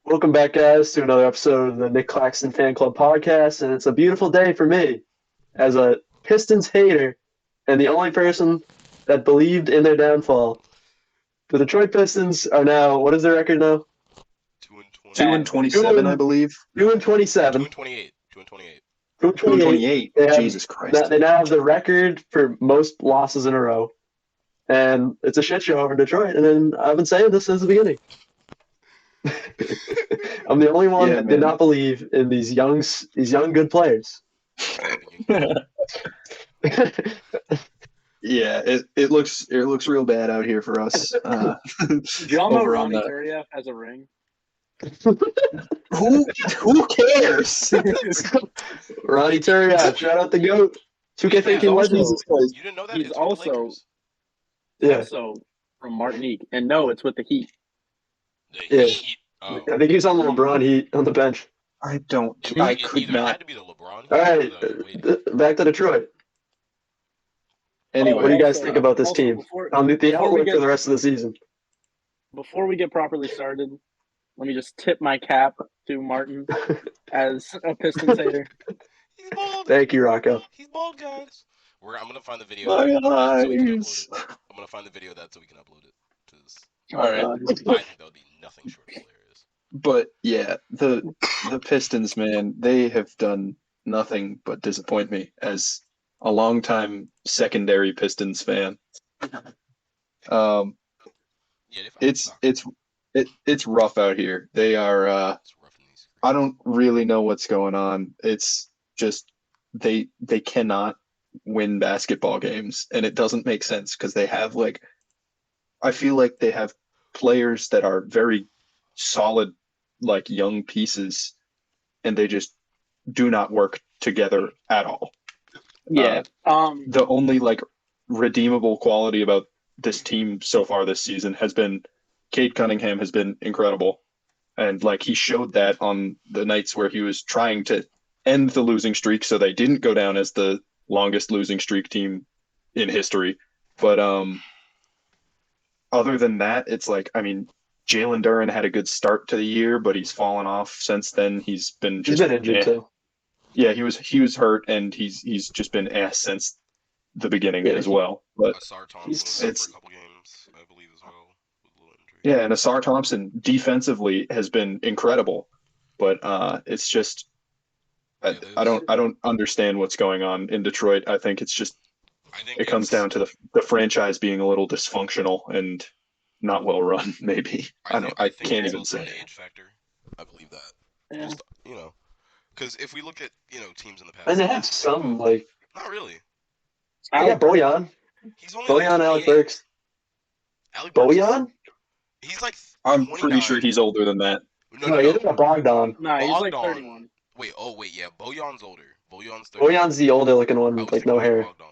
Welcome back, guys, to another episode of the Nick Claxton Fan Club podcast. And it's a beautiful day for me as a Pistons hater and the only person that believed in their downfall. The Detroit Pistons are now, what is their record now? 2 and 2 and 27, I and believe. 2 and 27. 28. 28. 2 and 2 and 28. 28. They have, Jesus Christ. They now have the record for most losses in a row. And it's a shit show over Detroit. And then I've been saying this since the beginning. I'm the only one that did not believe in these young good players. Yeah, it looks real bad out here for us. Do y'all know Ronnie Turiev has a ring? Who cares? Ronnie Turiev, shout out the GOAT. 2K thinking legends. You didn't know that? He's It's also from Martinique, and no, it's with the Heat. Yeah. I think he's on the LeBron Heat on the bench. I It could either not. had to be the LeBron. All right, back to Detroit. Anyway, What do you guys think about this team? On the outlook for the rest of the season. Before we get properly started, let me just tip my cap to Martin as a Pistons hater. He's bald. Thank you, Rocco. He's bald, guys. I'm gonna find the video. My so we can eyes. upload it. I'm gonna find the video of that so we can upload it. All right. I think that would be nothing short of hilarious. But yeah, the Pistons, man, they have done nothing but disappoint me as a longtime secondary Pistons fan. It's rough out here. They are. It's rough in these. I don't really know what's going on. It's just they cannot win basketball games, and it doesn't make sense because they have I feel like they have players that are very solid, young pieces, and they just do not work together at all. Yeah. The only redeemable quality about this team so far this season has been Cade Cunningham has been incredible. And he showed that on the nights where he was trying to end the losing streak so they didn't go down as the longest losing streak team in history. But other than that, it's Jalen Duren had a good start to the year, but he's fallen off since then. He's been injured too. Yeah, he was hurt, and he's just been ass since the beginning as well. But Asar Thompson was out for a couple games, I believe, as well, with a little injury. Yeah, and Asar Thompson defensively has been incredible, but it's just I don't understand what's going on in Detroit. I think it comes down to the franchise being a little dysfunctional and not well run. Maybe I can't even say. An age factor. I believe that. Yeah. Just, because if we look at teams in the past, And they have some not really. I got Bojan. He's only Bojan, Alec Burks. Alec Burks. Bojan? He's I'm 29. pretty sure he's older than that. No, you're talking about Bogdan. No, he's Bogdan. 31. Wait, yeah, Bojan's older. Bojan's 30. Bojan's the older looking one, no hair. Bogdan.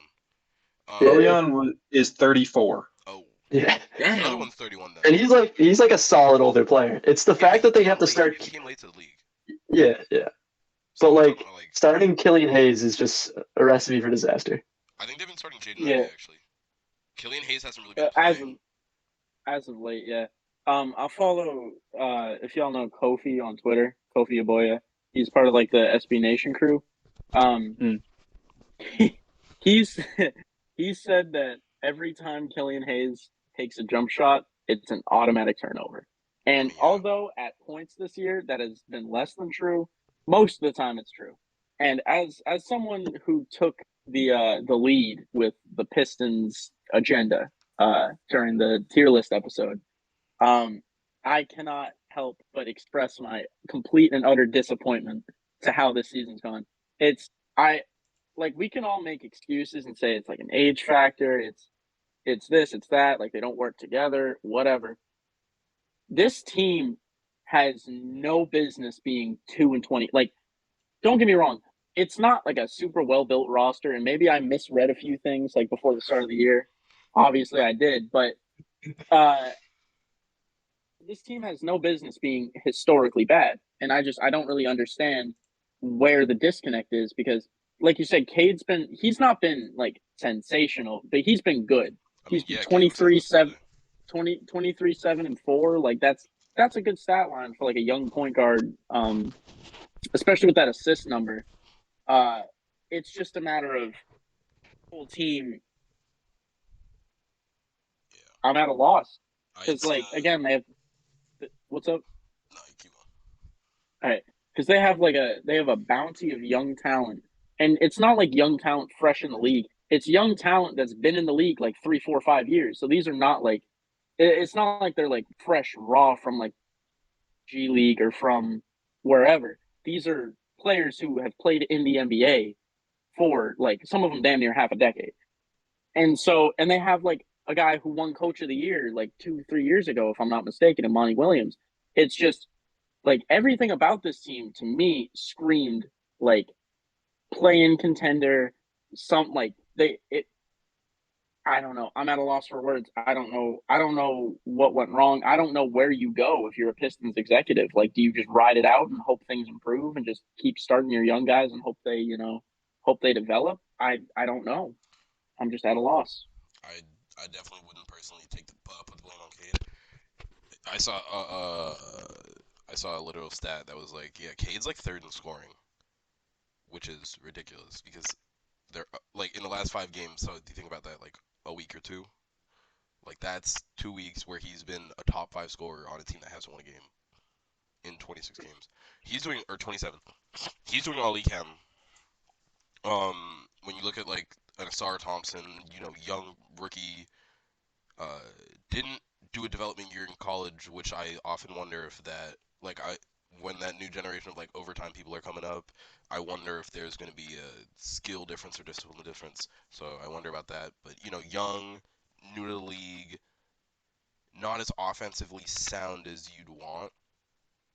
Bojan is 34. Oh, Yeah. the other one's 31 then. And he's a solid older player. It's the fact that they have to start. He came late to the league. Yeah. But starting Killian Hayes is just a recipe for disaster. I think they've been starting Jaden actually. Killian Hayes hasn't really been playing. As of late, yeah. I'll follow if y'all know Kofi on Twitter, Kofi Aboya. He's part of the SB Nation crew. He's he said that every time Killian Hayes takes a jump shot, it's an automatic turnover. And although at points this year that has been less than true, most of the time it's true. And as someone who took the lead with the Pistons agenda during the tier list episode, I cannot help but express my complete and utter disappointment to how this season's gone. We can all make excuses and say it's an age factor, it's this, it's that, they don't work together, whatever. This team has no business being 2 and 20. Don't get me wrong, it's not a super well built roster, and maybe I misread a few things before the start of the year. Obviously, I did, but this team has no business being historically bad, and I don't really understand where the disconnect is because, like you said, he's not been sensational, but he's been good. He's 23-7 and 4. That's that's a good stat line for like a young point guard, especially with that assist number. It's just a matter of whole team. Yeah. I'm at a loss because, It's like, again, they have. What's up? no, you keep on. All right, because they have a bounty of young talent, and it's not like young talent fresh in the league. It's young talent that's been in the league like 3, 4, 5 years. So these are not like it's not like they're like fresh raw from like G League or from wherever. These are players who have played in the NBA for like some of them damn near half a decade. And they have like a guy who won Coach of the Year like 2, 3 years ago, if I'm not mistaken, Monty Williams. It's just like everything about this team to me screamed like play-in contender. Some like they it. I don't know. I'm at a loss for words. I don't know. I don't know what went wrong. I don't know where you go if you're a Pistons executive. Like, do you just ride it out and hope things improve and just keep starting your young guys and hope they develop? I don't know. I'm just at a loss. I definitely wouldn't personally put the blame on Cade. I saw I saw a literal stat that was like, yeah, Cade's like third in scoring, which is ridiculous because they're like in the last 5 games. So do you think about that, like a week or two? Like that's 2 weeks where he's been a top 5 scorer on a team that has won a game in 26 games. He's doing or 27. He's doing all he can. When you look at like an Asar Thompson, young rookie, uh, didn't do a development year in college, which I often wonder if that, like, when that new generation of like overtime people are coming up, I wonder if there's going to be a skill difference or discipline difference. So I wonder about that. But young, new to the league, not as offensively sound as you'd want.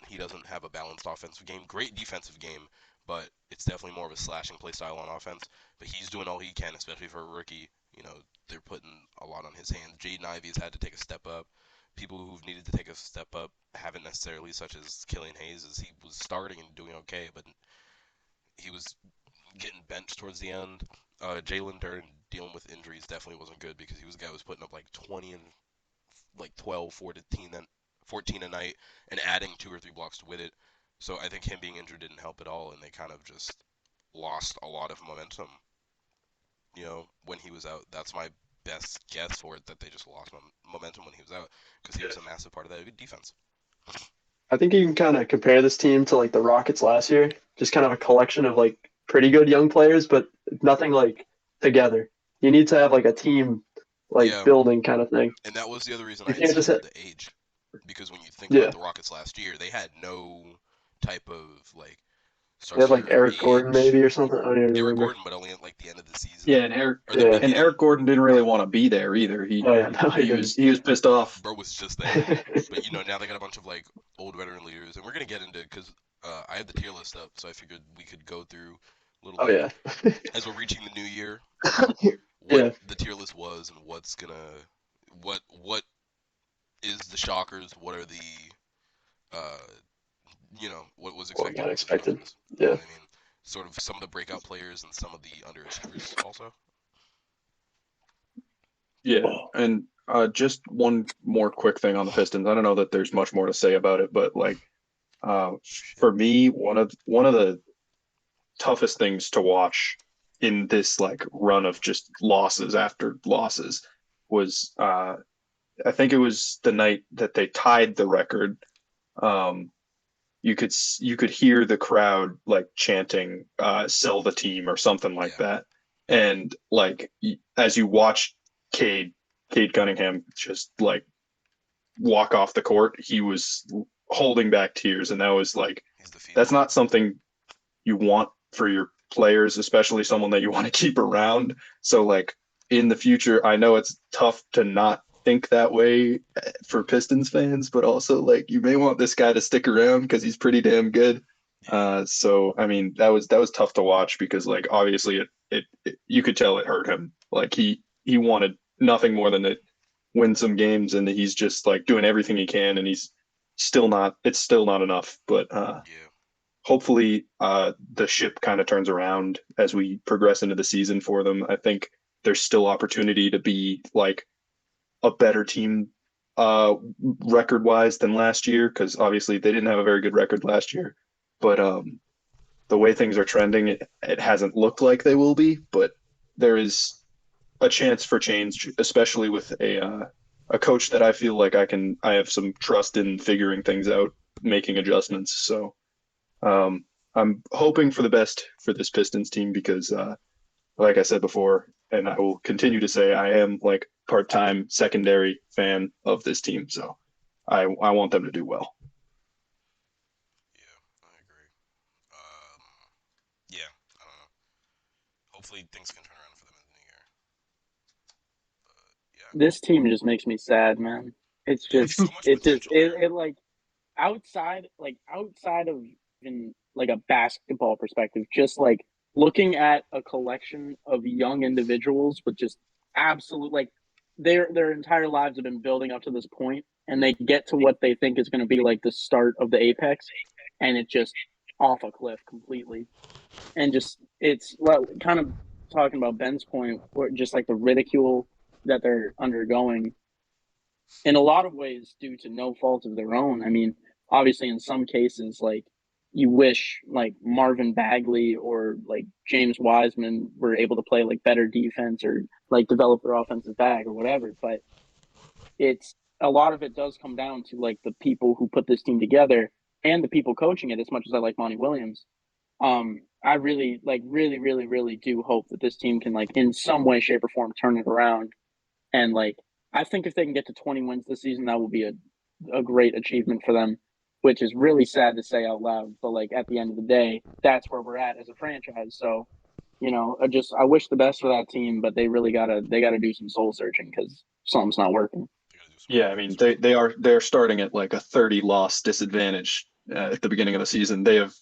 He doesn't have a balanced offensive game. Great defensive game, but it's definitely more of a slashing play style on offense. But he's doing all he can, especially for a rookie. They're putting a lot on his hands. Jaden Ivey's had to take a step up. People who've needed to take a step up haven't necessarily, such as Killian Hayes, as he was starting and doing okay, but he was getting benched towards the end. Jalen Duren dealing with injuries definitely wasn't good because he was a guy who was putting up like 20 and like 12, 14 a night and adding 2 or 3 blocks with it. So I think him being injured didn't help at all, and they kind of just lost a lot of momentum. When he was out, that's my best guess for it, that they just lost momentum when he was out because he was a massive part of that good defense. I think you can kind of compare this team to like the Rockets last year, just kind of a collection of like pretty good young players, but nothing like together. You need to have like a team building kind of thing. And that was the other reason You I can't just said the age, because when you think about the Rockets last year, they had no type of like They had like Eric age. Gordon maybe or something. I don't even Eric remember. Gordon, but only at like the end of the season. Yeah, and Eric Gordon didn't really want to be there either. He was pissed off. Bro was just there. But now they got a bunch of like old veteran leaders, and we're gonna get into because I have the tier list up, so I figured we could go through a little bit as we're reaching the new year. What the tier list was and what's gonna what is the shockers? What are the what was expected? What got expected? Yeah. I mean, sort of some of the breakout players and some of the underachievers also. Yeah, and just one more quick thing on the Pistons. I don't know that there's much more to say about it, but like for me, one of the toughest things to watch in this like run of just losses after losses was I think it was the night that they tied the record. You could hear the crowd like chanting "Sell the team" or something like that, and like as you watch Cade Cunningham just like walk off the court, he was holding back tears, and that was like that's not something you want for your players, especially someone that you want to keep around. So like in the future, I know it's tough to not think that way for Pistons fans, but also like you may want this guy to stick around because he's pretty damn good. So I mean that was tough to watch because like obviously it you could tell it hurt him. Like he wanted nothing more than to win some games, and he's just like doing everything he can, and it's still not enough. But hopefully the ship kind of turns around as we progress into the season for them. I think there's still opportunity to be like a better team record-wise than last year, because obviously they didn't have a very good record last year. But the way things are trending, it hasn't looked like they will be. But there is a chance for change, especially with a coach that I feel like I have some trust in figuring things out, making adjustments. So I'm hoping for the best for this Pistons team because, like I said before, and I will continue to say, I am like part-time secondary fan of this team. So I want them to do well. Yeah, I agree. Yeah, I don't know. Hopefully things can turn around for them in the new year. Yeah, This team just makes me sad, man. It's they have just so much potential there. it like outside of even like a basketball perspective, just like looking at a collection of young individuals with just absolute like their entire lives have been building up to this point and they get to what they think is going to be like the start of the apex and it just off a cliff completely. And just it's well, kind of talking about Ben's point, where just like the ridicule that they're undergoing in a lot of ways due to no fault of their own. I mean, obviously, in some cases, like you wish like Marvin Bagley or like James Wiseman were able to play like better defense or like develop their offensive bag or whatever. But it's a lot of it does come down to like the people who put this team together and the people coaching it. As much as I like Monty Williams, I really really do hope that this team can like in some way, shape, or form turn it around. And like I think if they can get to 20 wins this season, that will be a great achievement for them. Which is really sad to say out loud, but like at the end of the day, that's where we're at as a franchise. So, I wish the best for that team, but they gotta do some soul searching because something's not working. They gotta do some Yeah, I mean rebuilding. they're starting at like a 30 loss disadvantage at the beginning of the season. They have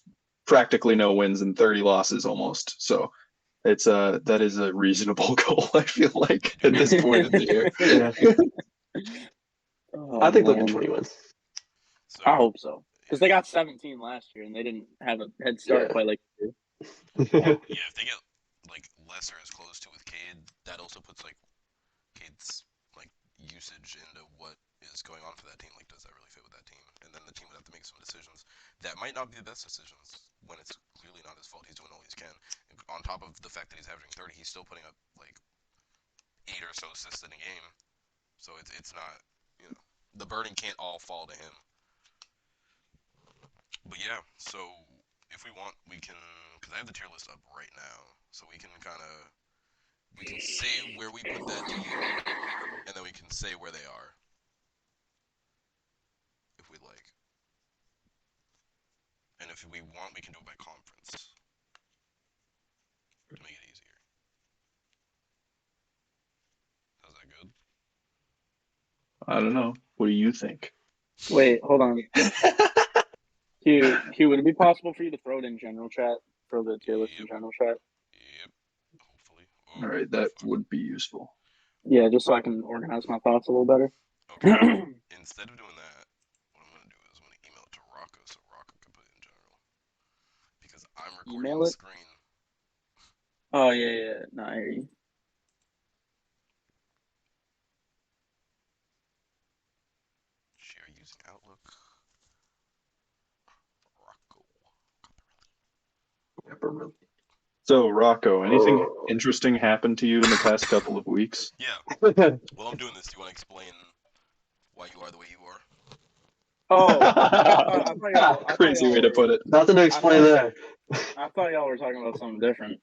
practically no wins and 30 losses almost. So it's that is a reasonable goal, I feel like, at this point in the year. Yeah, Oh, I think they'll get man. 20 wins. So I hope so because they yeah, got 17 last year and they didn't have a head start Yeah. quite like they do. yeah, if they get like lesser as close to with Cade, that also puts like Cade's like usage into what is going on for that team. Like, does that really fit with that team? And then the team would have to make some decisions that might not be the best decisions when it's clearly not his fault. He's doing all he can. And on top of the fact that he's averaging 30, he's still putting up like 8 or so assists in a game. So it's not, you know, the burden can't all fall to him. But yeah, so if we want, we can, because I have the tier list up right now, so we can say where we put that team, and then we can say where they are, if we like. And if we want, we can do it by conference to make it easier. How's that good? I don't know. What do you think? Wait, hold on. Hugh, would it be possible for you to throw it in general chat? Throw the tier list in Yep, general chat? yep. Hopefully. All Oh, right, that fuck. would be useful. Yeah, just so I can organize my thoughts a little better. Okay. Instead of doing that, what I'm gonna do is I'm gonna email it to Rocco so Rocco can put it in general. Because I'm recording Email the it? screen. Oh, yeah. No, I hear you. Share using Outlook. Rocco. So, Rocco, anything interesting happened to you in the past couple of weeks? Yeah. While I'm doing this, do you want to explain why you are the way you are? Oh, Crazy way to put it. Nothing to I explain thought, there. I thought y'all were talking about something different.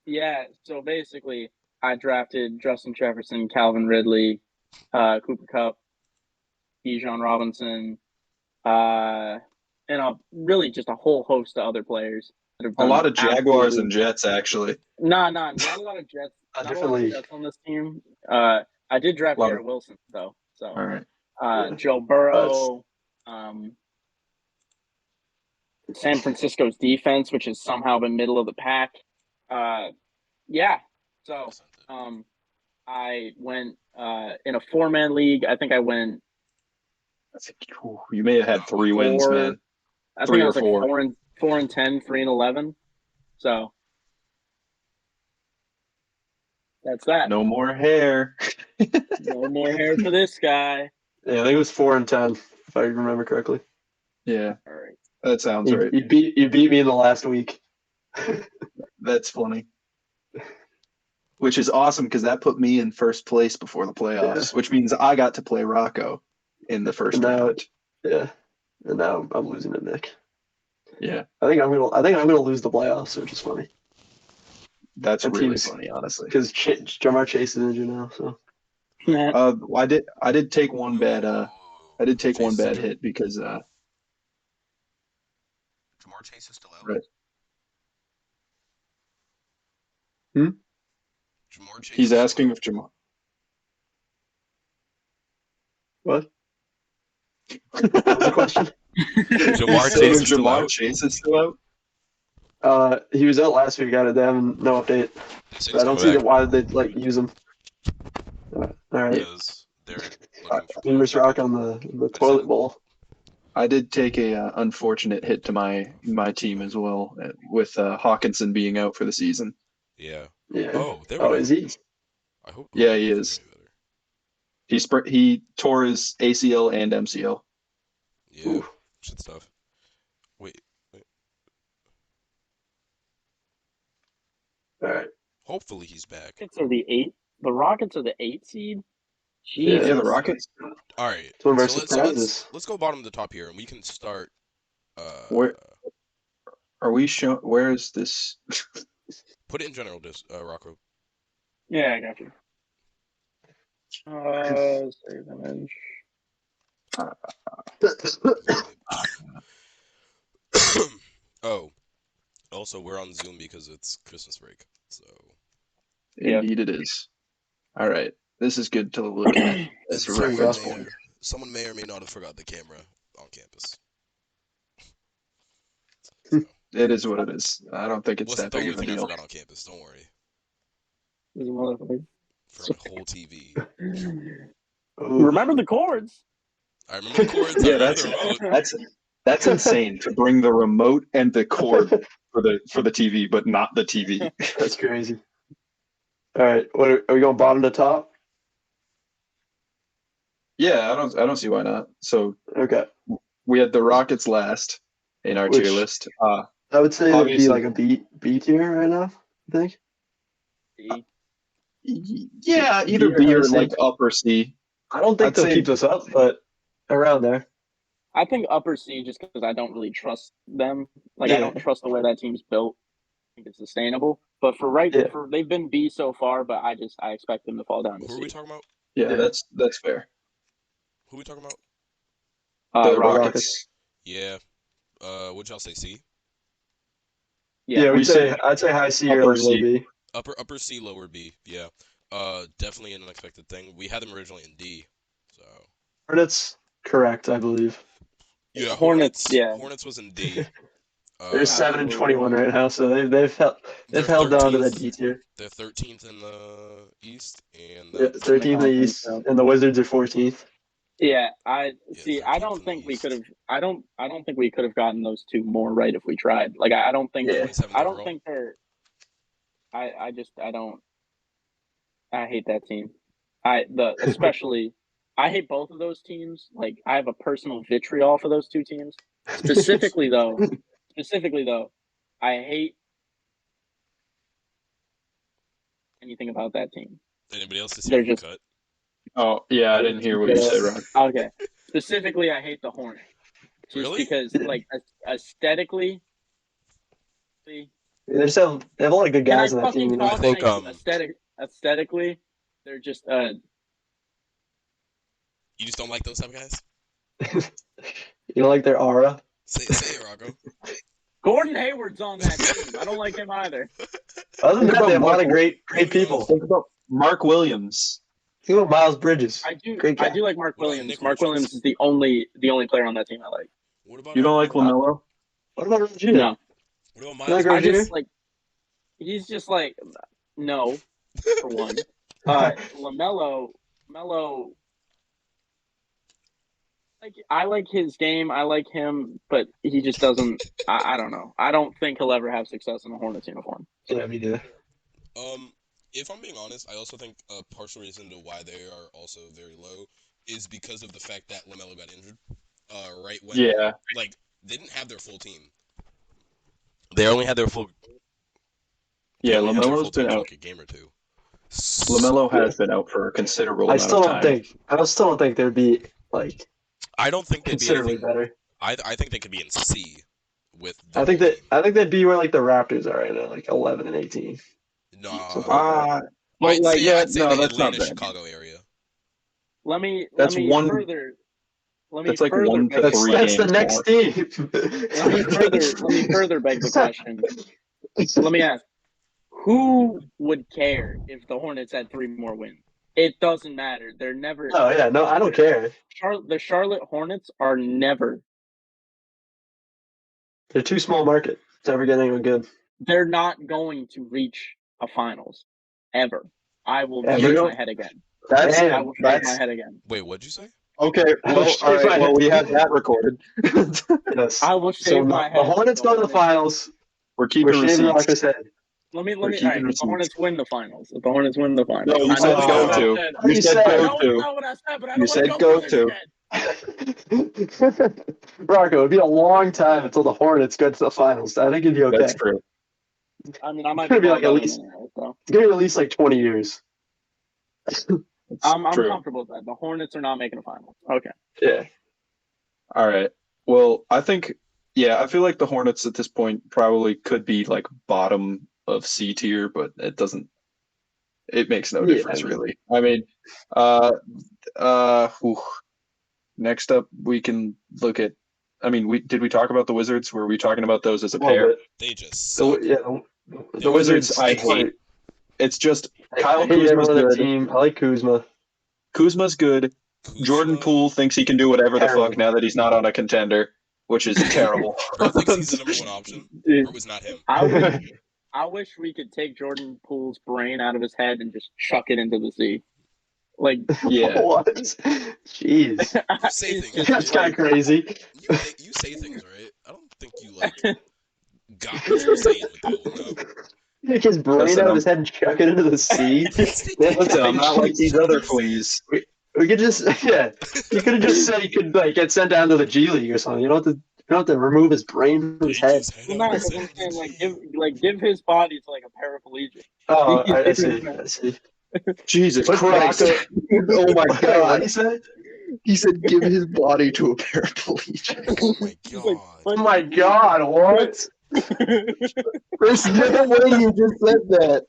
Yeah. So basically, I drafted Justin Jefferson, Calvin Ridley, Cooper Kupp, Bijan Robinson, uh, and really just a whole host of other players that have A done lot of Jaguars and absolutely. Jets, actually. Not a lot of Jets. A Not a different lot of league. Jets on this team. I did draft A lot of. Garrett Wilson though. So, All right. Yeah. Joe Burrow, San Francisco's defense, which has somehow been middle of the pack. Yeah. So, Sent it. I went in a 4-man league. I think I went I think you may have had 3 wins, four. man. I think 3 I or was like 4. 4-10, 3-11. So That's that. No more hair. No more hair for this guy. Yeah, I think it was 4-10, if I remember correctly. Yeah, All right. that sounds You, right. you beat me in the last week. That's funny. Which is awesome because that put me in first place before the playoffs, which means I got to play Rocco in the first And now, round. yeah, and now I'm losing to Nick. Yeah, I think I'm gonna lose the playoffs, which is funny that's That really team's- funny, honestly. because Jamar Chase is injured now. So I did take one bad Chase hit because Jamar Chase is still out. Right. Jamar Chase he's is asking still if Jamar. what? What was the question? Jamar He's saying Chase is still Jamar out? Chase is still out. He was out last week. Got it. They have no update. They said But I don't he's see coming why they'd use him. All right. because they're looking for Numerous players. rock on the toilet bowl. I did take a unfortunate hit to my team as well, with Hawkinson being out for the season. Yeah. Yeah. Oh, there we go. Is he? I hope. Yeah, he he's is. getting better. He tore his ACL and MCL. Yeah. Ooh. Shit stuff. Wait. All right. Hopefully he's back. The Rockets are the 8 seed. Yeah, Jesus. Yeah, the Rockets. All right. It's one of our So surprises. let's go bottom to top here, and we can start. Where are we showing? Where is this? Put it in general, Rocco. Yeah, I got you. Save image. Oh, also we're on Zoom because it's Christmas break. So. Yeah. Indeed, it is. All right, this is good to look at as a And reference point. someone may or may not have forgot the camera on campus. It is what it is. I don't think it's Wasn't that the big only of a thing I deal. forgot on campus. Don't worry. This motherfucker. Forgot my whole TV. Remember the chords. I remember the cords. I Yeah, remember the remote. that's insane to bring the remote and the cord for the TV, but not the TV. That's crazy. All right. What are we going bottom to top? Yeah, I don't see why not. So Okay. we had the Rockets last in our tier Which- list. I would say it would be Obviously- like a B tier right now. I think. Yeah, either B or B or high C. like upper C. I don't think I'd they'll say- keep this up, but around there. I think upper C just because I don't really trust them. Like Yeah. I don't trust the way that team's built. I think it's sustainable. But Yeah. they've been B so far, but I expect them to fall down to Who are C. we talking about? Yeah, Yeah. that's fair. Who are we talking about? The Rockets. Rockets. Yeah. Would y'all say C? Yeah, we say I'd say high C or upper like low C. B. Upper C, lower B. Yeah. Definitely an unexpected thing. We had them originally in D. So. Hornets, correct, I believe. Yeah. Hornets, yeah. Hornets was in D. They're 7-21 right now, so they've held They're down to that 13th. D tier. They're 13th in the East, and Yeah, 13th in the East, Yeah. and the Wizards are 14th. Yeah, I Yeah, see. 13th I in don't the think we East. could have. I don't think we could have gotten those two more right if we tried. Like I don't think. Yeah. 27th I don't overall. think they're. I don't. I hate that team. Especially. I hate both of those teams. Like I have a personal vitriol for those two teams. Specifically though, I hate anything about that team. Anybody else this They're year just- cut? Oh yeah, I didn't hear what you said, Ron. Okay. Specifically, I hate the Hornets. Just Really? because, like, aesthetically. They have a lot of good Can I guys on that team. fucking You know? talk? I think, Aesthetically, they're just You just don't like those type of guys? You know, like their aura. Say it, Rocco. Gordon Hayward's on that team. I don't like him either. Other than Think that, about they have a lot Mark- of great people. Think about Mark Williams. Think about Miles Bridges. I do. Great guy. I do like Mark What about Williams. Nick Mark Richards? Williams is the only player on that team I like. What about You don't like LaMelo? What about Regina? No, What about You Miles? like I Rozier? just like. He's just like no, for one. LaMelo. Like I like his game. I like him, but he just doesn't. I don't know. I don't think he'll ever have success in a Hornets uniform. Yeah, me neither. if I'm being honest, I also think a partial reason to why they are also very low is because of the fact that LaMelo got injured. Right when they didn't have their full team. They only had their full. Yeah, only had their LaMelo's full team been for out. like a game or two. LaMelo has been out for a considerable I amount still of don't time. think. I still don't think there'd be like I don't think they'd be considerably anything. better. I think they could be in C with the I think whole that team. I think they'd be where like the Raptors are right now, like 11 and 18. Something like that. I'd say that's the not Atlanta, bad. Chicago area. Let me That's one- further. Let me That's like further 1 beg to the 3 That's the games next more. team. Let me further beg the question. Let me ask: who would care if the Hornets had 3 more wins? It doesn't matter. They're never. Oh yeah, no, I don't care. The Charlotte Hornets are never. They're too small market to ever get anyone good. They're not going to reach a finals ever. I will Ever? shake my head again. That's I will shake my head again. Wait, what'd you say? okay. Well, shake all right. my Well, head. we have that recorded. Yes. I will So shave my the head. Hornets go to the finals. We're We're keeping shaving receipts. Rocco's head. Let me. We're All right, keeping if the receipts. Hornets win the finals. If the Hornets win the finals. No, you I said know go that's to. what I said. You said I I go know to. it's not what I said, but I You don't want to said go go through it to. again. Rocco, it'd be a long time until the Hornets get to the finals. I think it'd be okay. That's true. I mean, I might It's gonna be wrong like at on it least. anyway, so. It's gonna be at least like 20 years. I'm true. comfortable with that. The Hornets are not making a finals. Okay. Yeah. All right. Well, I think, I feel like the Hornets at this point probably could be like bottom of C tier, but it makes no difference really. I mean, next up we can look at, did we talk about the Wizards? Were we talking about those as a pair? They just suck. The Wizards. I hate. It's just Kyle I hate Kuzma's everyone on the good. team. I like Kuzma. Kuzma's good. Jordan Poole thinks he can do whatever the fuck now that he's not on a contender, which is terrible. Bro thinks he's the number one option. Bro was not him. I wish we could take Jordan Poole's brain out of his head and just chuck it into the sea. Like, yeah. What? Jeez. You say things. That's kind of crazy. You say things, right? I don't think you got what you're saying with that one. No. Take his brain out of his head and chuck it into the sea. Listen, I'm not like these other fleas. We could just, you could have just said he could get sent down to the G League or something. You don't have to remove his brain from his head. Well, no, because I'm saying give his body to a paraplegic. Oh, I see. Jesus Christ! Oh my What God! he said? He said, "Give his body to a paraplegic." Oh my god! Oh my God! What? There's no way you just said that.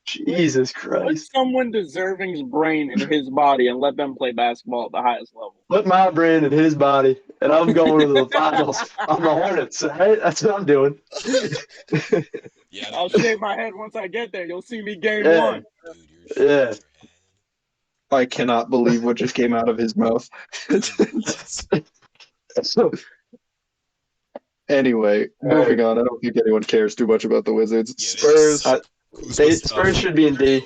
Jesus Put Christ! someone deserving's brain in his body and let them play basketball at the highest level. Put my brain in his body, and I'm going to the finals on the Hornets. Right? That's what I'm doing. Yeah, I'll shave my head once I get there. You'll see me game one. Dude, Yeah. I cannot believe what just came out of his mouth. Anyway, moving on. I don't think anyone cares too much about the Wizards. Spurs. Spurs should be in D.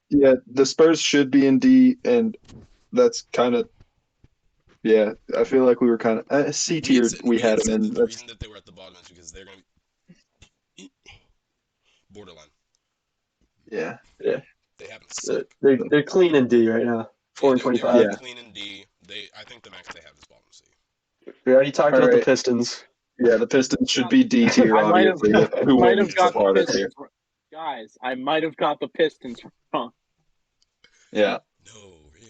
Yeah, the Spurs should be in D, and that's kind of. Yeah, I feel like we were kind of C tier. We had them in. The reason that they were at the bottom is because they're going to be borderline. Yeah. They haven't sucked. They're clean in D right now. 4-25. They're clean in D. I think the max they have is bottom C. We already talked about the Pistons. Yeah, the Pistons should be D tier, obviously. Who might have got so the Pistons wrong. Guys, I might have got the Pistons wrong. Yeah. No, really.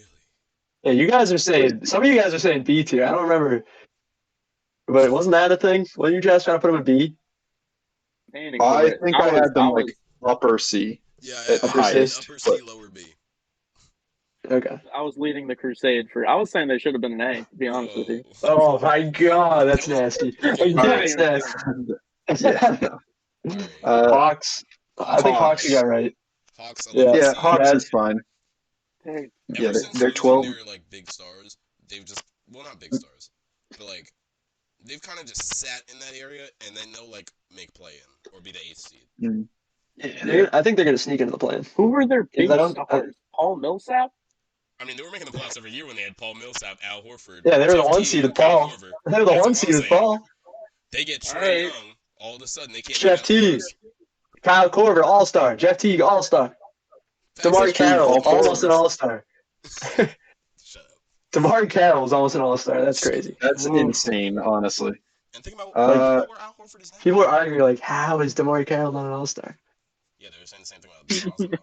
Yeah, you guys are saying, some of you guys are saying B tier. I don't remember. But wasn't that a thing? Wasn't you guys trying to put them in B? I think I had them upper C. Yeah, upper C, lower B. Okay. I was leading the crusade for. I was saying they should have been an A, to be honest with you. Oh my God, that's nasty. That's nasty. Hawks. I think Hawks you got right. Hawks. Hawks is fine. Yeah, they're 12. They're big stars. They've just not big stars, but they've kind of just sat in that area, and then they'll make play in or be the 8th seed. Mm. Yeah, I think they're gonna sneak into the play-in. Who were their big stars? Paul Millsap? I mean, they were making the playoffs every year when they had Paul Millsap, Al Horford. Yeah, they were the 1 seed with Paul. They were the 1 seed with Paul. They get Trae Young. All of a sudden, they can't. Chef T. Kyle Korver, all-star. Jeff Teague, all-star. DeMar That's true, Carroll, all four almost of an us. all-star. Shut up. DeMar Carroll was almost an all-star. That's crazy. That's Ooh. insane, honestly. And think about Uh, people where Al Horford is now. People are arguing like, how is DeMar Carroll not an all-star? Yeah, they were saying the same thing about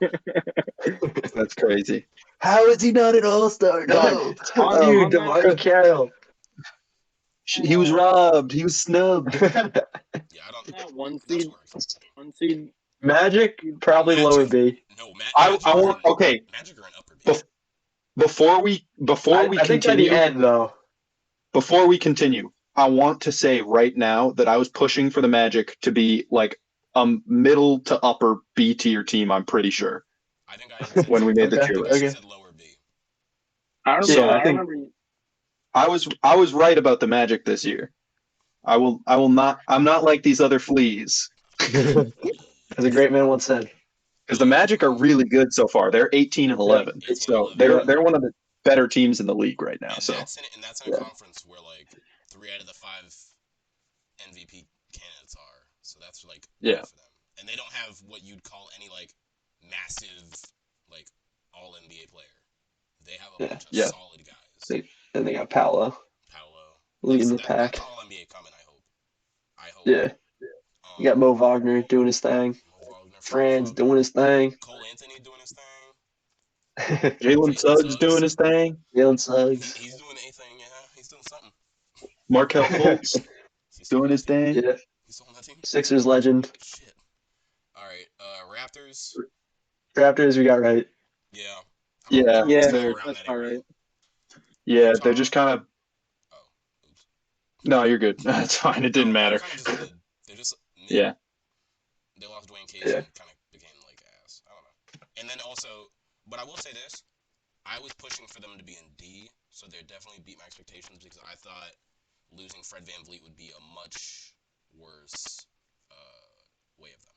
Bill Russell. that's crazy. How is he not an all-star? No, On- you, on DeMar that- Carroll. He was robbed. He was snubbed. Yeah, I don't. That one That's seed, where one seed. Magic, probably Magic. lower B. no. I Magic want are okay. Magic are an upper B. Bef- Before we I think by the continue, end, though. before we continue, I want to say right now that I was pushing for the Magic to be like a middle to upper B tier team. I'm pretty sure I think I had when we made the Okay, tier I list. okay. said lower B. I remember. Yeah, I I think- remember. I was right about the Magic this year. I will not. I'm not like these other fleas As a great man once said. because the Magic are really good so far. They're 18 and 11, 18 and so 11. they're one of the better teams in the league right now. And So that's in a Yeah. conference where like 3 out of the 5 MVP candidates are. So that's like Yeah. good for them. And they don't have what you'd call any like massive like all NBA player. They have a Yeah. bunch of Yeah. solid guys. And they got Paolo Paolo. leading the That's pack. all NBA coming, I hope. Yeah. You got Mo Wagner doing his thing. Mo Wagner, Franz Wagner. doing his thing. Cole Anthony doing his thing. Jalen Suggs doing his thing. Jalen Suggs. He's doing anything, yeah. He's doing something. Markel Fultz He's doing his thing. Yeah. He's still on that team. Sixers legend. Shit. All right, Raptors. Raptors, we got right. Yeah. Yeah, Yeah, they're- around that's that all area. right. Yeah, they're just kind of. Oh, oops. No, you're good. That's fine. It didn't matter. Kind of just mid. They're just mid. Yeah. They lost Dwayne Case Yeah. and kind of became like ass. I don't know. And then also, but I will say this: I was pushing for them to be in D, so they definitely beat my expectations because I thought losing Fred VanVleet would be a much worse way of them.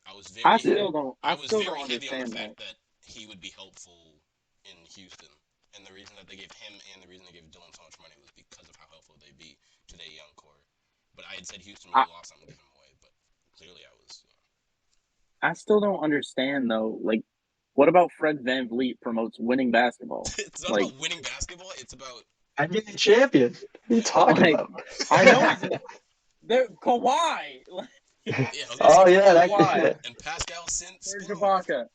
I was very. I still don't. I I was still very don't heavy on the understand fact that he would be helpful in Houston, and the reason that they gave him and the reason they gave Dylan so much money was because of how helpful they'd be to their young core. But I had said Houston really lost something to give him away, but clearly I was. I still don't understand though. Like, what about Fred VanVleet promotes winning basketball? It's not Like- about winning basketball. It's about I'm getting champion. What are you talking Like, about? I know he's they're Kawhi. Like, yeah. I was gonna Oh, say yeah, that Kawhi. yeah. and Pascal Serge Spin. Ibaka.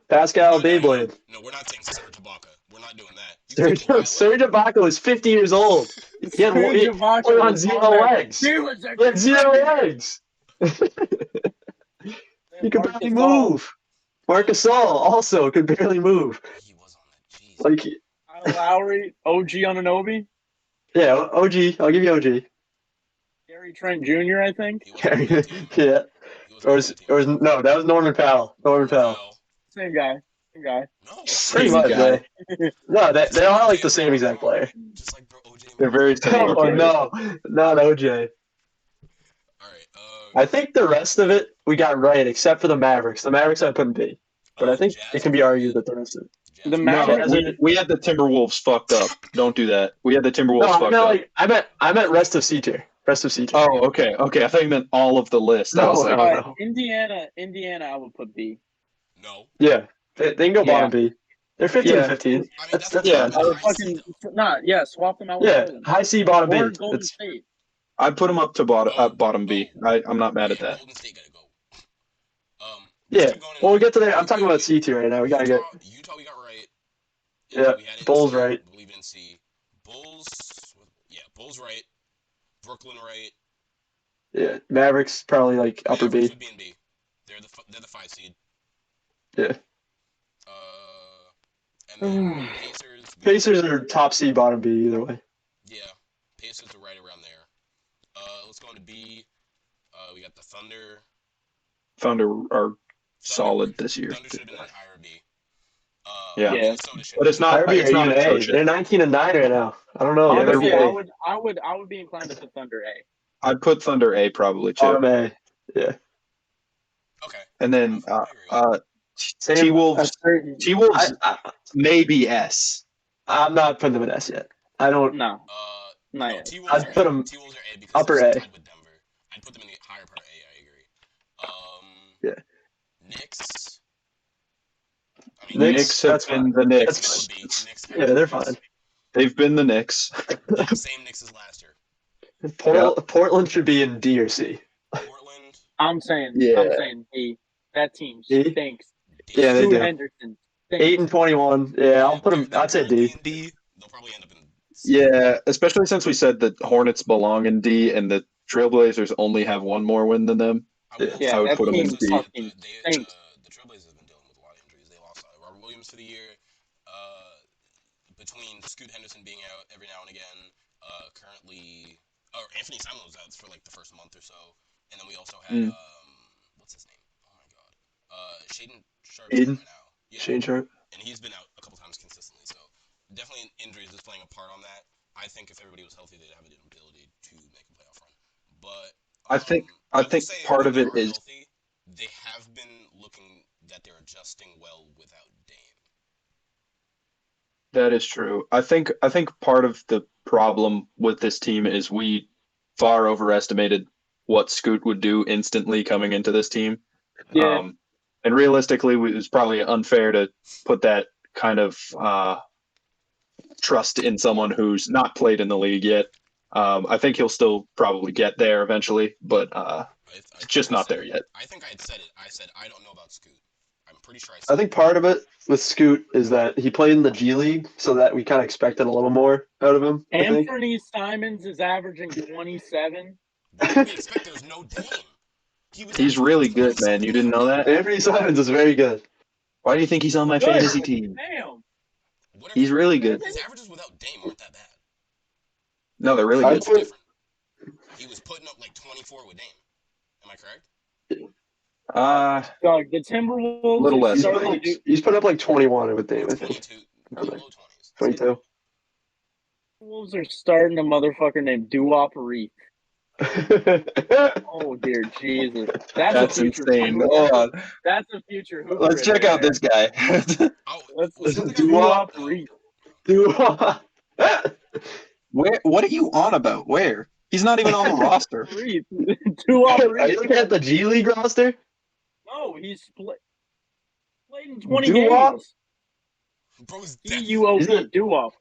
Pascal No, Beyblade. No, we're not saying Serge Ibaka. We're not doing that. You take Kawhi Serge Leonard. Ibaka was 50 years old. He had Serge Ibaka only on was zero on that- legs. He was a He had zero legs. He could Marc barely Gasol. move. Marc Gasol also could barely move. He was on that. Jeez. Like, Kyle Lowry, OG Anunoby, yeah, OG. I'll give you OG. Gary Trent Jr. I think. He wasn't on that team. Yeah. He wasn't Or on was, that team. or was, no, that was Norman Powell. Norman Powell. Same guy. Same guy. No. Pretty Same much, guy. yeah. No, they are like the same exact player. Just like bro, OJ. They're very similar. Oh, players. no. Not OJ. All right. I think the rest of it we got right, except for the Mavericks. The Mavericks I put in B. But I think it can be argued that the rest of it. Jazz The are Mavericks- good. No, we had the Timberwolves fucked up. Don't do that. We had the Timberwolves No, I fucked meant up. like I meant rest of C tier. Rest of C tier. Oh, okay. Okay. I thought you meant all of the list. I was No, like, no. Indiana, I would put B. No. Yeah. They can go bottom B. They're 15 Yeah. 15. I mean, That's yeah, I I would would Fucking swap them out with Yeah, Golden. high C, bottom Or B. Golden It's, State. I'd put them up to bottom B. I'm not mad at that. Golden State gotta go. yeah. let's keep going in Well, we'll order. get to there. I'm talking about C tier right now. We gotta get. Utah we got right. Yeah, we had it in Bulls C, right. Believe in C. Bulls. Yeah, Bulls right. Brooklyn right. Yeah, Mavericks probably like upper Mavericks B. would be in B. They're the 5 seed. Yeah. And then Pacers. Pacers are top C, bottom B either way. Yeah, Pacers are right around there. Let's go into B. We got the Thunder. Thunder are solid this year. Thunder should have been in higher B. Yeah. Minnesota should. But it's not. IRB It's are not even A. atrocious. They're 19 and 9 right now. I don't know. Yeah, they're Honestly, A. I would be inclined to put Thunder A. I'd put Thunder A probably too. Bottom A. Yeah. Okay. And then I agree. Same. T-Wolves. T-Wolves maybe S. I'm not putting them in S yet. I don't. No. Not No, yet. T-Wolves I'd are put A. 'em T-Wolves are A because upper they're A. tied with Denver. I'd put them in the higher part of A. I agree. Yeah. Knicks. Knicks have that's been fine. the Knicks. That's Would be. Knicks Yeah, they're fine. They've been the Knicks. They're the same Knicks as last year. Portland should be in D or C. Portland. I'm saying D. That team D? stinks. Yeah, they Scoot do. Henderson stinks. 8-21. Yeah, I'll put them. They're I'd say currently D. in D. They'll probably end up in C. Yeah, especially since we said that Hornets belong in D and the Trailblazers only have one more win than them. I would that put them in team D. fucking stinks. The Trailblazers have been dealing with a lot of injuries. They lost Robert Williams for the year. Between Scoot Henderson being out every now and again, currently, or Anthony Simon was out for like the first month or so, and then we also had what's his name? Oh my god, Shaden Sharp right now. Yeah, Shaden Sharp. And he's been out a couple times consistently, so definitely injuries is playing a part on that. I think if everybody was healthy, they'd have an ability to make a playoff run. But I think part of it is healthy, they have been looking that they're adjusting well without Dame. that is true. I think part of the problem with this team is we far overestimated what Scoot would do instantly coming into this team. Yeah. And realistically, it was probably unfair to put that kind of trust in someone who's not played in the league yet. I think he'll still probably get there eventually, but it's just not there yet. I think I had said it. I said I don't know about Scoot. I'm pretty sure I think part of it with Scoot is that he played in the G League, so that we kind of expected a little more out of him. Anthony Simons is averaging 27. What did we expect? There was no Dame. He's really good, man. You didn't know that? Anthony Simons is very good. Why do you think he's on my fantasy team? Damn. He's really good. His averages without Dame weren't that bad. No, they're really good. Different. He was putting up like 24 with Dame. Am I correct? Dog, the Timberwolves. A little less. He's put up like 21 with Dame, I think. 22. Low 20s. 22. Wolves are starting a motherfucker named Doo-Wop Reed. Oh dear Jesus, that's insane. Hold on. That's a future hooper. Let's check out this guy. Let's Doo-Wop Reed. Doo-Wop. Where? What are you on about? Where? He's not even on the roster. Doo-Wop Reed. Are you looking at the G League roster? No, he's played in 20 Doo-Wop? games. Bro's D-U-O-P, Doo-Wop.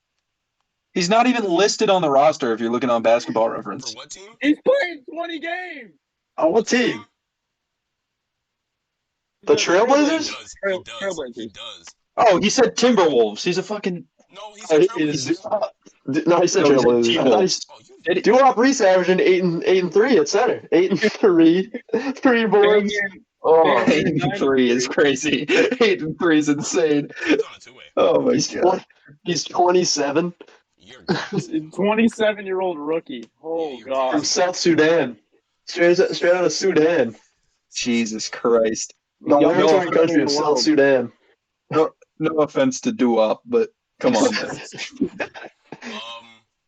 He's not even listed on the roster if you're looking on Basketball Reference. For what team? He's played 20 games. On what team? The Trailblazers? He does. Oh, he said Timberwolves. He's a fucking... No, he said Trailblazers. No, he said Trailblazers. Doo-Wop Reed's averaging 8 and 3 at center. 8 and 3. 3 boards. Oh, 8 and 3 is crazy. 8 and 3 is insane. He's on a two-way. Oh my god. He's 27. You're 27-year-old rookie. Oh god. From South Sudan. Straight out of Sudan. Jesus Christ. The youngest no country of South Sudan. No offense to Doo-Wop, but come on, man.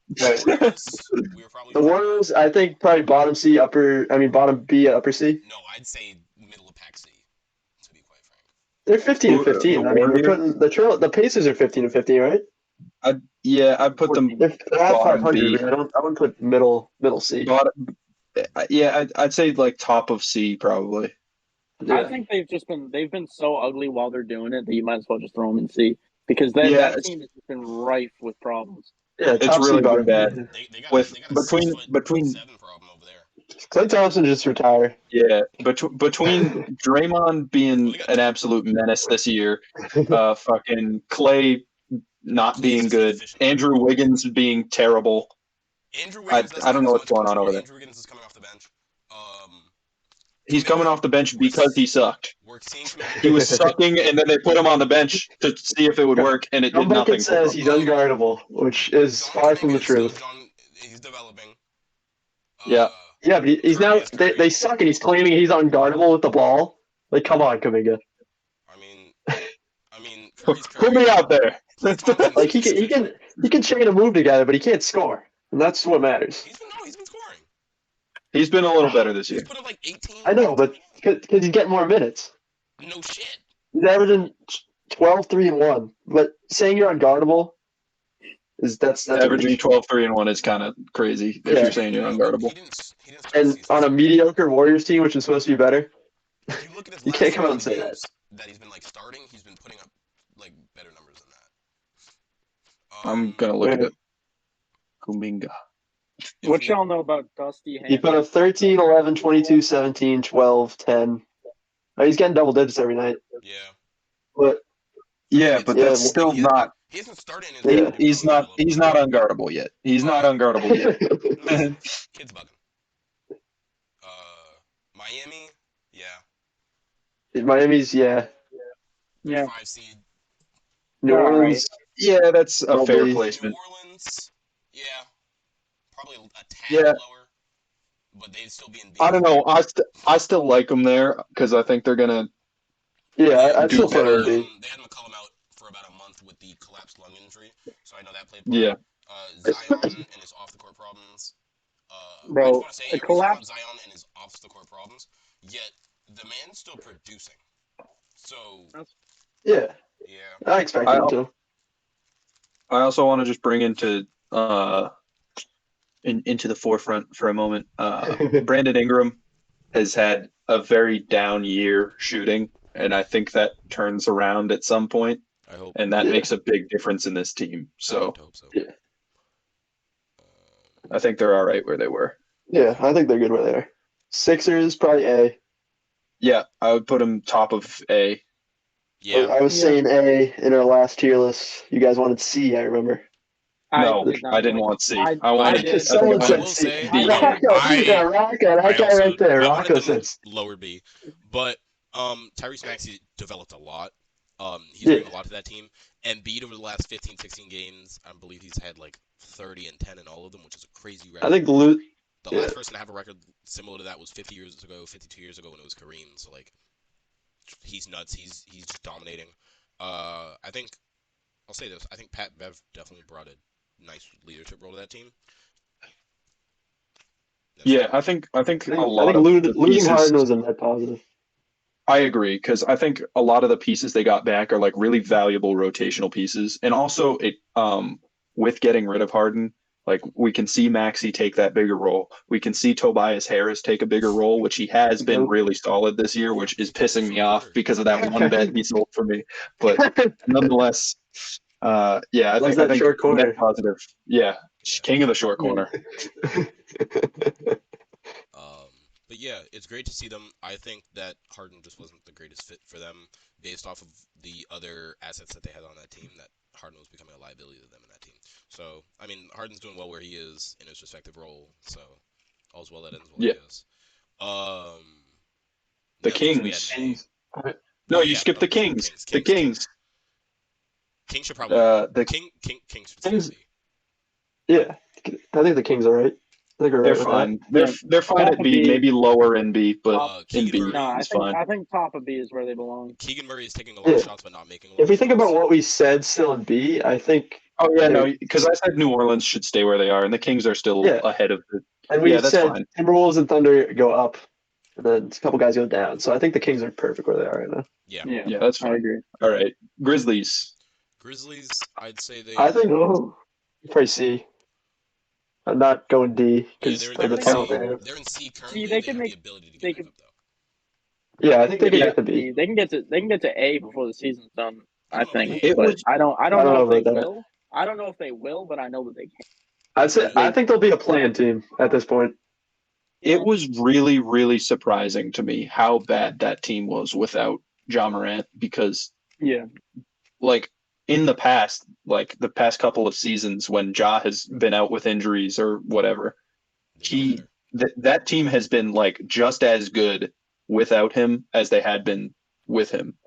The Warriors, I think, probably bottom B, upper C. No, I'd say middle of pack C, to be quite frank. They're 15 and 15. I mean, we're putting the Pacers are 15 and 15, right? I'd put them. They're at 500. I wouldn't put middle C. I'd say like top of C probably. Yeah. I think they've been so ugly while they're doing it that you might as well just throw them in C because that team has been rife with problems. Yeah, it's really been bad. They got between problem over there. Klay Thompson just retired. Yeah, between Draymond being an absolute menace this year, fucking Klay not being good, Andrew Wiggins being terrible. Andrew Wiggins, I don't know what's going on over there. Andrew Wiggins is coming off the bench. He's coming off the bench because he sucked. He was sucking, and then they put him on the bench to see if it would work, and it did nothing. It says he's unguardable, which is far from the truth. He's developing. Yeah, but he's now they suck, and he's claiming he's unguardable with the ball. Like, come on, Kuminga. I mean, put me out there. Like he can chain a move together, but he can't score, and that's what matters. He's been scoring. He's been a little better this year. He's put up like 18. I know, but because he's getting more minutes. No shit. He's averaging 12, 3, and 1. But saying you're unguardable that's averaging 12, 3, and 1 is kind of crazy if you're saying you're unguardable. And on a mediocre Warriors team, which is supposed to be better, If you look at his You last can't come out couple and of say games that he's been like starting, he's been putting up like better numbers than that. I'm gonna look Yeah. at Kuminga. If What we, y'all know about Dusty He put Hammer? up 13, 11, 22, 17, 12, 10. Oh, he's getting double digits every night. yeah, But Yeah, but Yeah, that's still he, not. he hasn't started in his Yeah. He's not. He's not unguardable yet. He's not unguardable yet. No, kid's bugging. Miami, yeah, Miami's, yeah. they're Yeah. 5 seed. New All Orleans, Yeah, that's a fair Probably. New placement. Orleans, yeah, probably a tad Yeah. lower, but they'd still be in. I don't know. I still like them there because I think they're gonna. yeah, I'd do still put better. him in B. They had McCollum out for about a month with the collapsed lung injury, so I know that played part. Yeah. Zion and his off the court problems. I Bro, just want to say, a everybody's talking about collapse. Zion and his off the court problems, yet the man's still producing. So Yeah, yeah, I expect I him to. I also want to just bring into into the forefront for a moment. Brandon Ingram has had a very down year shooting, and I think that turns around at some point, I hope. and that Yeah. makes a big difference in this team. I So would hope so. Yeah. I think they're all right where they were. Yeah, I think they're good where they are. Sixers, probably A. Yeah, I would put them top of A. Yeah, I was Yeah. saying A in our last tier list. You guys wanted C, I remember. No, I did not I didn't like- want C. I I wanted. did. I think I Someone I said will wanted C. say, D. Rocco, yeah, Rocco, that guy right there. I Rocco wanted them says. lower B, but Tyrese Maxey developed a lot. He's Yeah. bringing a lot to that team. And Embiid over the last 15, 16 games, I believe he's had like 30 and 10 in all of them, which is a crazy record. I think The yeah. last person to have a record similar to that was 50 years ago, 52 years ago when it was Kareem. So like, he's nuts. He's just dominating. I think I'll say this. I think Pat Bev definitely brought a nice leadership role to that team. That's Yeah, I think a I think lot of the losing pieces. Harden was a net positive. I agree because I think a lot of the pieces they got back are like really valuable rotational pieces, and also it with getting rid of Harden, like we can see Maxey take that bigger role. We can see Tobias Harris take a bigger role, which he has been really solid this year, which is pissing me off because of that one bet he sold for me. But nonetheless, yeah, I Loves think that short net corner. positive. Yeah, king of the short corner. But yeah, it's great to see them. I think that Harden just wasn't the greatest fit for them based off of the other assets that they had on that team, that Harden was becoming a liability to them in that team. So, I mean, Harden's doing well where he is in his respective role, so all's well that ends well, Yeah. I guess. The Memphis, we had Kings. an A. No, Oh, you yeah. skipped the Sorry, Kings. The Kings. King should probably The Kings should stay Kings- C. Yeah, I think the Kings are right. I think we're they're right with fine. Yeah. They're fine Top at of B, B. maybe lower in B, but in Keegan B Murray. No, is fine. I think top of B is where they belong. Keegan Murray is taking a lot of Yeah. shots, but not making a lot that. of If we think shots. about what we said still in B, I think, Oh yeah, no, They're- because I said New Orleans should stay where they are, and the Kings are still Yeah. ahead of the. and we Yeah, that's said fine. Timberwolves and Thunder go up, and then a couple guys go down. So I think the Kings are perfect where they are right now. Yeah. Yeah, that's I fine. agree. All right, Grizzlies. Grizzlies, I'd say they. I think probably C. I'm not going D Yeah, because they're of the in talent C. they have. They're in C currently. See, They, they can have make- the ability to they get back can- up though. Yeah, I think they can get to B. They can get to A before the season's done. I think, It but was- I don't I don't know know if they about that. will. I don't know if they will, but I know that they can. I'd say I think they'll be a playing team at this point. It was really, really surprising to me how bad that team was without Ja Morant because, Yeah, like, in the past, like the past couple of seasons when Ja has been out with injuries or whatever, They get better. that team has been like just as good without him as they had been with him.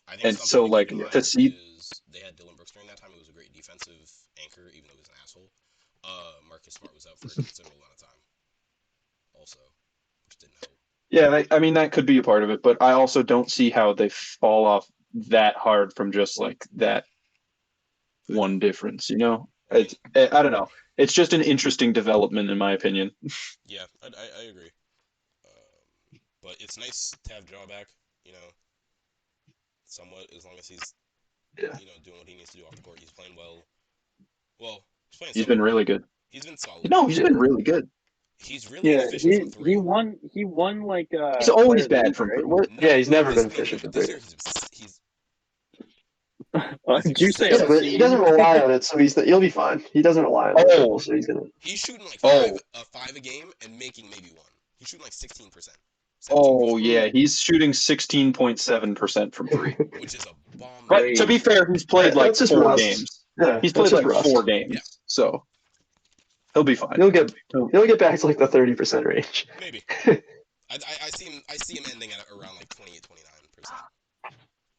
I think And something so, to like, keep in mind to see- is they had Dylan Brooks during that time. He was a great defensive anchor, even though he was an asshole. Marcus Smart was out for a considerable amount of time, also, which didn't help. Yeah, I mean that could be a part of it, but I also don't see how they fall off that hard from just like that one difference. You know, I don't know. It's just an interesting development, in my opinion. Yeah, I agree. But it's nice to have Ja back. You know, somewhat as long as he's Yeah. doing what he needs to do off the court. He's playing well. Well, he's playing. He's somewhat been really good. He's been solid. No, he's been really good. He's really efficient from three. He won like He's always player of the bad week, from right? three. Yeah, he's never this- been efficient from This three. year he's Did you say Yeah, but he doesn't rely on it, so he'll be fine. He doesn't rely on it, Oh. so he's gonna. he's shooting like five a game and making maybe one. He's shooting like 16%. Oh yeah, he's shooting 16.7% from three. Which is a bomb. But to be fair, he's played like That's just 4 rust. games. Yeah, He's that's played just like rust. 4 games, so he'll be fine. He'll get back to like the 30% range. Maybe. I see him ending at around like 28, 29%.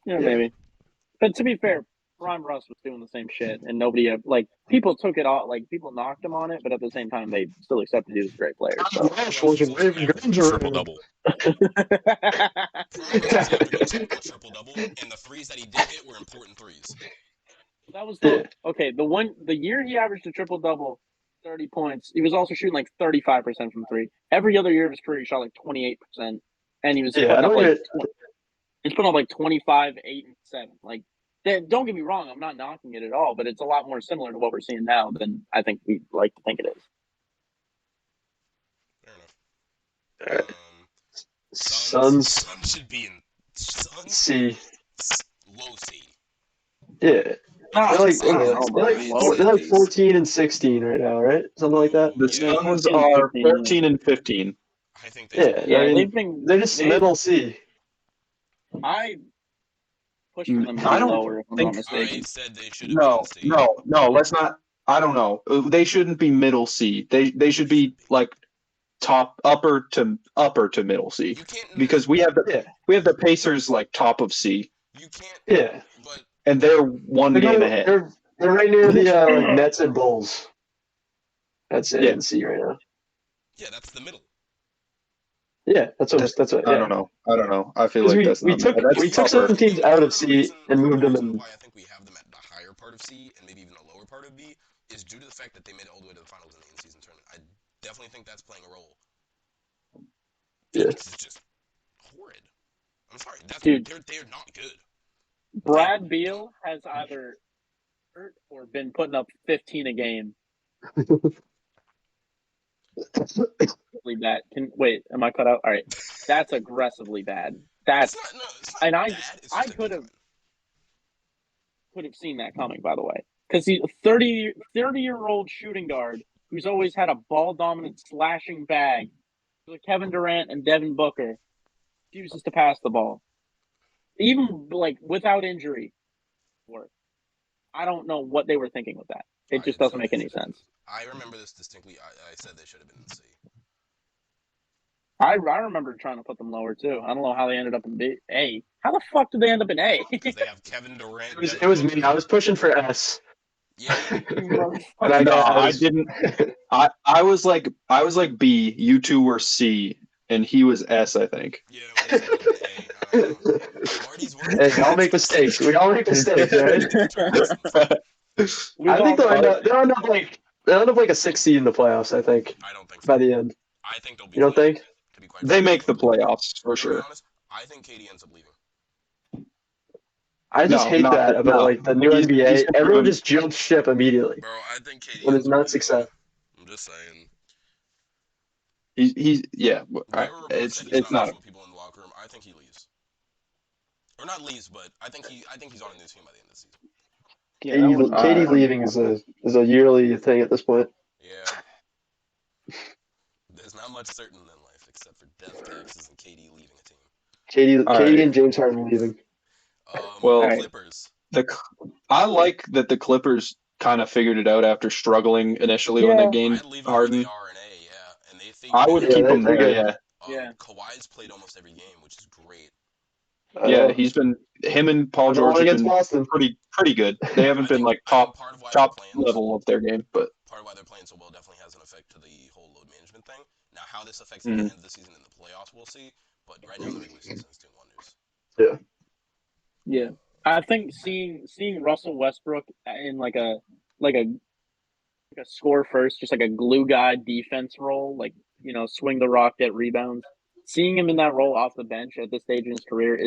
Yeah, maybe. But to be fair, Prime Russ was doing the same shit, and nobody people took it all, like people knocked him on it, but at the same time they still accepted he was a great player. So. Triple double. Triple double, and the threes that he did hit were important threes. That was the year he averaged a triple double, 30 points. He was also shooting like 35% from three. Every other year of his career, he shot like 28%, and he was putting up like 25, 8, and 7. Like, don't get me wrong, I'm not knocking it at all, but it's a lot more similar to what we're seeing now than I think we'd like to think it is. Fair enough. Suns should be in C. Low C. Yeah. They're like 14 and 16 right now, right? Something like that. The Suns are 14 and 15. I think they're just middle C. I pushed for them to be lower, if I'm not mistaken. I said they should have been C. No, let's not. I don't know. They shouldn't be middle C. They should be like upper to middle C, because we have the Pacers like top of C. You can't. Yeah. And they're one game ahead. They're right near the like Nets and Bulls. That's it in C right now. Yeah, that's the middle. Yeah, that's what. I don't know. I feel like we took some teams out of C and moved them in. Why I think we have them at the higher part of C and maybe even the lower part of B is due to the fact that they made it all the way to the finals in the in-season tournament. I definitely think that's playing a role. Yeah. It's just horrid. I'm sorry, they're not good. Brad Beal has either hurt or been putting up 15 a game. Really bad. Wait, am I cut out? All right, that's aggressively bad. That's it's not and bad. I could have seen that coming, by the way, because he's a 30-year-old shooting guard who's always had a ball dominant slashing bag with Kevin Durant and Devin Booker. Refuses to pass the ball, even like without injury. I don't know what they were thinking with that. It just doesn't make any sense. I remember this distinctly. I said they should have been in C. I remember trying to put them lower too. I don't know how they ended up in B. A. How the fuck did they end up in A? Because they have Kevin Durant. It was me. I was pushing for S. Yeah. I didn't. I was like B. You two were C, and he was S, I think. Yeah. Hey, I'll make mistakes. We all make mistakes, right? I think they'll end up like a 6 seed in the playoffs. I think. I don't think so. By the end. I think they'll be. You don't think? They make the playoffs for sure. Honest, I think KD ends up leaving. I just hate that about like the new NBA. Everyone just jumps ship immediately. Bro, I think KD when it's not success. I'm just saying. He's it's not. From people in the locker room, I think he leaves. Or not leaves, but I think he's on a new team by the end of the season. Yeah, KD leaving is a yearly thing at this point. Yeah. There's not much certain in life except for death, taxes, and KD leaving a team. KD and James Harden leaving. Clippers. I like that the Clippers kind of figured it out after struggling initially when they gained Harden. I would keep him there. Yeah. Kawhi's played almost every game, which is great. Yeah, him and Paul George have been pretty good. They haven't been like top level of their game, but part of why they're playing so well definitely has an effect to the whole load management thing. Now, how this affects the end of the season in the playoffs, we'll see. But right now, the regular season is doing wonders. Yeah. I think seeing Russell Westbrook in like a score first, just like a glue guy defense role, like, swing the rock, get rebounds. Seeing him in that role off the bench at this stage in his career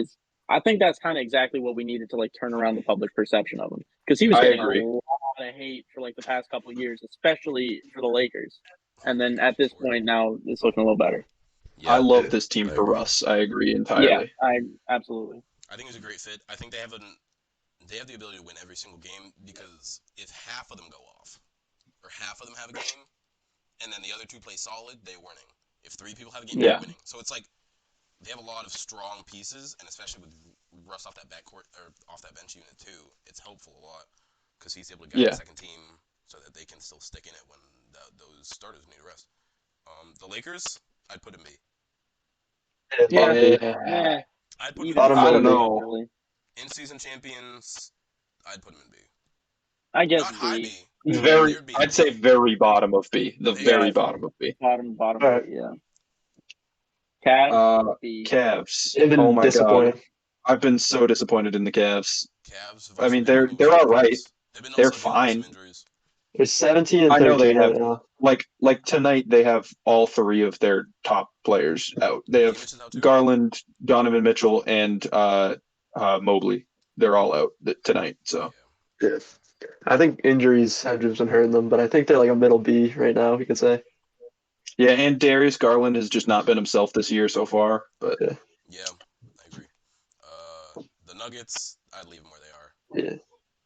I think that's kind of exactly what we needed to like turn around the public perception of him, because he was getting a lot of hate for like the past couple of years, especially for the Lakers. And then at this point now, it's looking a little better. Yeah, I love this team I for agree. Russ. I agree Yeah, entirely. I absolutely. I think it's a great fit. I think they have the ability to win every single game because if half of them go off, or half of them have a game, and then the other two play solid, they're winning. If 3 people have a game, Yeah. they're winning. So it's like they have a lot of strong pieces, and especially with Russ off that backcourt or off that bench unit too, it's helpful a lot because he's able to guide Yeah. the second team so that they can still stick in it when those starters need a rest. The Lakers, I'd put in B. Yeah. I'd put them Even in B. I don't so, know. really. In-season champions, I'd put them in B. I guess Not high B. B. Very, They'd be I'd say very bottom of B. The They- very Yeah. bottom of B. Bottom, All right. yeah. Cavs, B. Cavs. They've been Oh my disappointing. god, I've been so disappointed in the Cavs. Cavs. I mean, versus they're all right. Lakers. They've been They're subdued with some fine. injuries. They're 17 and I know 13 they have- right now. Like tonight, they have all 3 of their top players out. They have Mitch is out too? Garland, Donovan Mitchell, and Mobley. They're all out tonight. So Yeah. I think injuries have just been hurting them, but I think they're like a middle B right now, we could say. yeah, and Darius Garland has just not been himself this year so far. But Yeah, I agree. The Nuggets, I'd leave them where they are.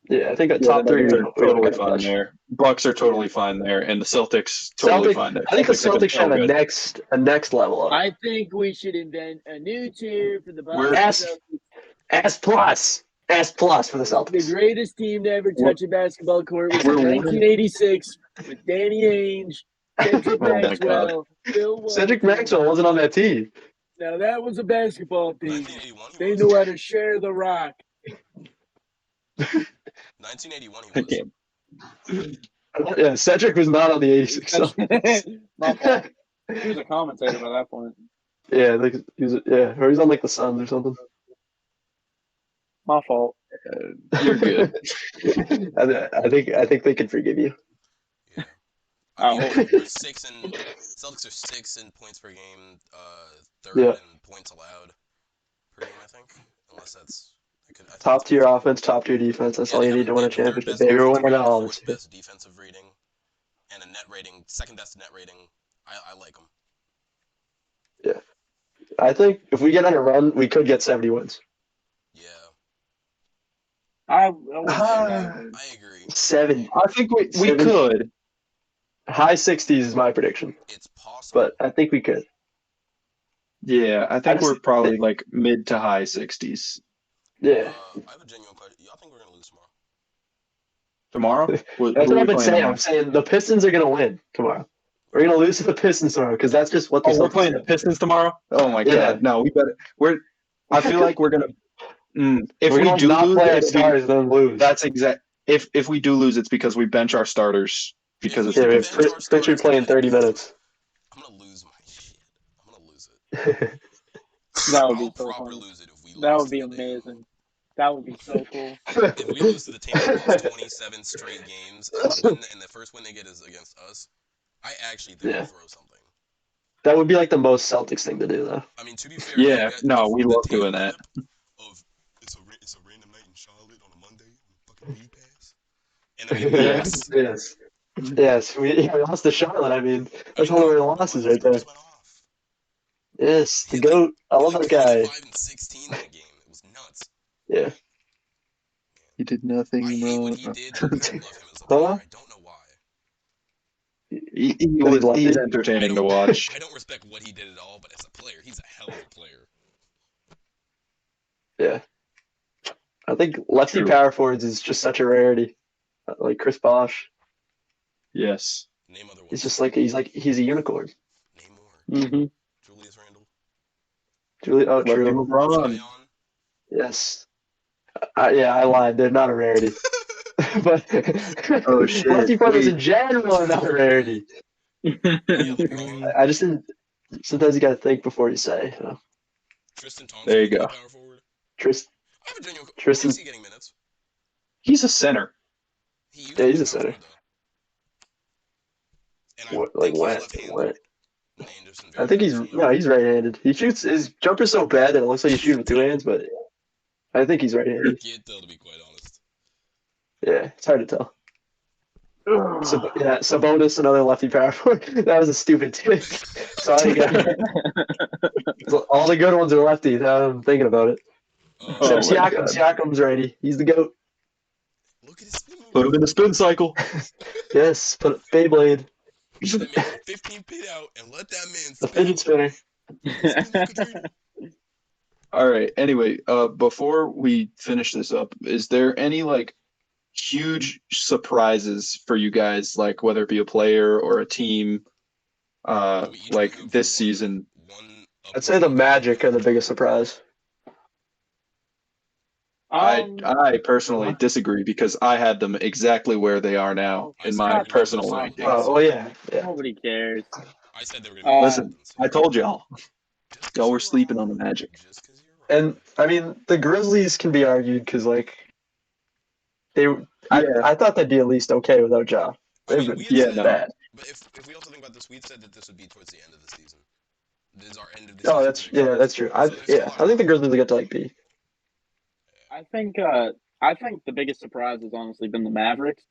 Yeah, I think a yeah, top the 3 Nuggets are we totally got fine touched. there. Bucks are totally fine there, and the Celtics totally fine there. I think the have been Celtics so have a good. next level up. I think we should invent a new tier for the We're- Boston S plus. S plus for the Celtics. The Celtics. greatest team to ever touch a basketball court was in We're- 1986 with Danny Ainge, Cedric Oh my Maxwell, Bill Cedric Walton. Maxwell wasn't on that team. Now that was a basketball team. 1981 he They was. know how to share the rock. 1981 I he was. can't. Yeah, Cedric was not on the 86 Celtics. My fault. He was a commentator by that point. Yeah, like or he's on like the Suns or something. My fault. You're good. I think they can forgive you. Yeah. I mean, I hope. we're Celtics are 6 in points per game, 3rd Yeah. in points allowed per game, I think. Unless that's I think Top it's tier different. offense, top tier defense. That's all they you have- need to they win a have the third championship. best Baby, we're offensive winning rating, all. fourth best defensive rating, and a net rating, second best net rating. I like them. I think if we get on a run, we could get 70 wins. Yeah, I I agree. 70. I think we Seven- could. High 60s is my prediction, It's possible. but I think we could. Yeah, I think just- we're probably like mid to high 60s. Yeah. I have a genuine question. Y'all think we're gonna lose tomorrow? Tomorrow? That's Who what are I've we been playing saying. tomorrow? I'm saying the Pistons are going to win tomorrow. We're going to lose to the Pistons tomorrow because that's just what the Oh, we're Celtics playing do. the Pistons tomorrow? Oh my Yeah. god. No, we better I feel like we're gonna if We're we gonna do not lose, play our it'll be- stars, then lose. that's exact if we do lose, it's because we bench our starters because If of we Yeah, bench we our have Pritchard starters playing to 30 play the minutes. I'm gonna lose my shit. I'm gonna lose it. That would be I'll so proper funny. lose it if we lose. That would be to the damn- amazing. That would be so cool. If we lose to the team that wins 27 straight games and the first win they get is against us, I actually think Yeah. we'll throw something. That would be like the most Celtics thing to do, though. I mean, to be fair, Yeah, you got no, we love Tatum doing that. clip Of it's a random night in Charlotte on a Monday on fucking League Pass, and then we Yes. lost. Yes. We lost to Charlotte. I mean, that's one of our losses right there. Just went off. Yes, the He had, like- GOAT. I love Like that guy. 25 and 16 that game. It was nuts. Yeah. He did nothing I hate wrong. what he did, but I love him as a player. Huh? I don't know why. He's entertaining to watch. I don't respect what he did at all, but as a player, he's a hell of a player. Yeah. I think lefty True. power forwards is just such a rarity. Like Chris Bosh. Yes. Name other ones. He's just like he's a unicorn. Name more. Mm-hmm. Julius Randle. Lefty True. LeBron. Zion. Yes. I lied. They're not a rarity. But Oh, shit. lefty pointers Wait. in general are not a rarity. Yeah, LeBron. I just didn't. Sometimes you got to think before you say. You know. Tristan Thompson. There you go. Power forward. I have a genuine. Tristan- Is he getting minutes? He's a center. He used Yeah, to he's be a center. power forward, though. And I What, think like he's left-handed. when? Anderson I think he's right-handed. He shoots his jumper's so bad that it looks like he's shooting with 2 hands, but I think he's right-handed. Get though, to be quite honest. Yeah, it's hard to tell. Sabonis, another lefty power forward. That was a stupid take. Sorry, guys. All the good ones are lefty. Now I'm thinking about it. Except my Siakam. God. Siakam's righty. He's the GOAT. Look at his spin move. Put him in the spin cycle. Yes, put Beyblade. Put that man on 15 pin out and let that man The spin. fidget spinner. Spin like a dream. All right. Anyway, before we finish this up, is there any like huge surprises for you guys, like whether it be a player or a team, We each like have this season? one I'd say the upcoming Magic are the biggest surprise. I personally disagree because I had them exactly where they are now I in said my they were gonna be personal more rankings. solid. Oh, well, yeah. Nobody cares. I said they were gonna be Listen, I told y'all, Just 'cause y'all were you're sleeping on wrong. the Magic. Just 'cause you're wrong. And I mean, the Grizzlies can be argued because like they, I thought they'd be at least okay without Ja. I They've mean, been we had said, bad. but if we also think about this, we said that this would be towards the end of the season. This is our end of the Oh, season. that's prediction. that's true. So there's still a lot I think the of Grizzlies will get to like B. I think the biggest surprise has honestly been the Mavericks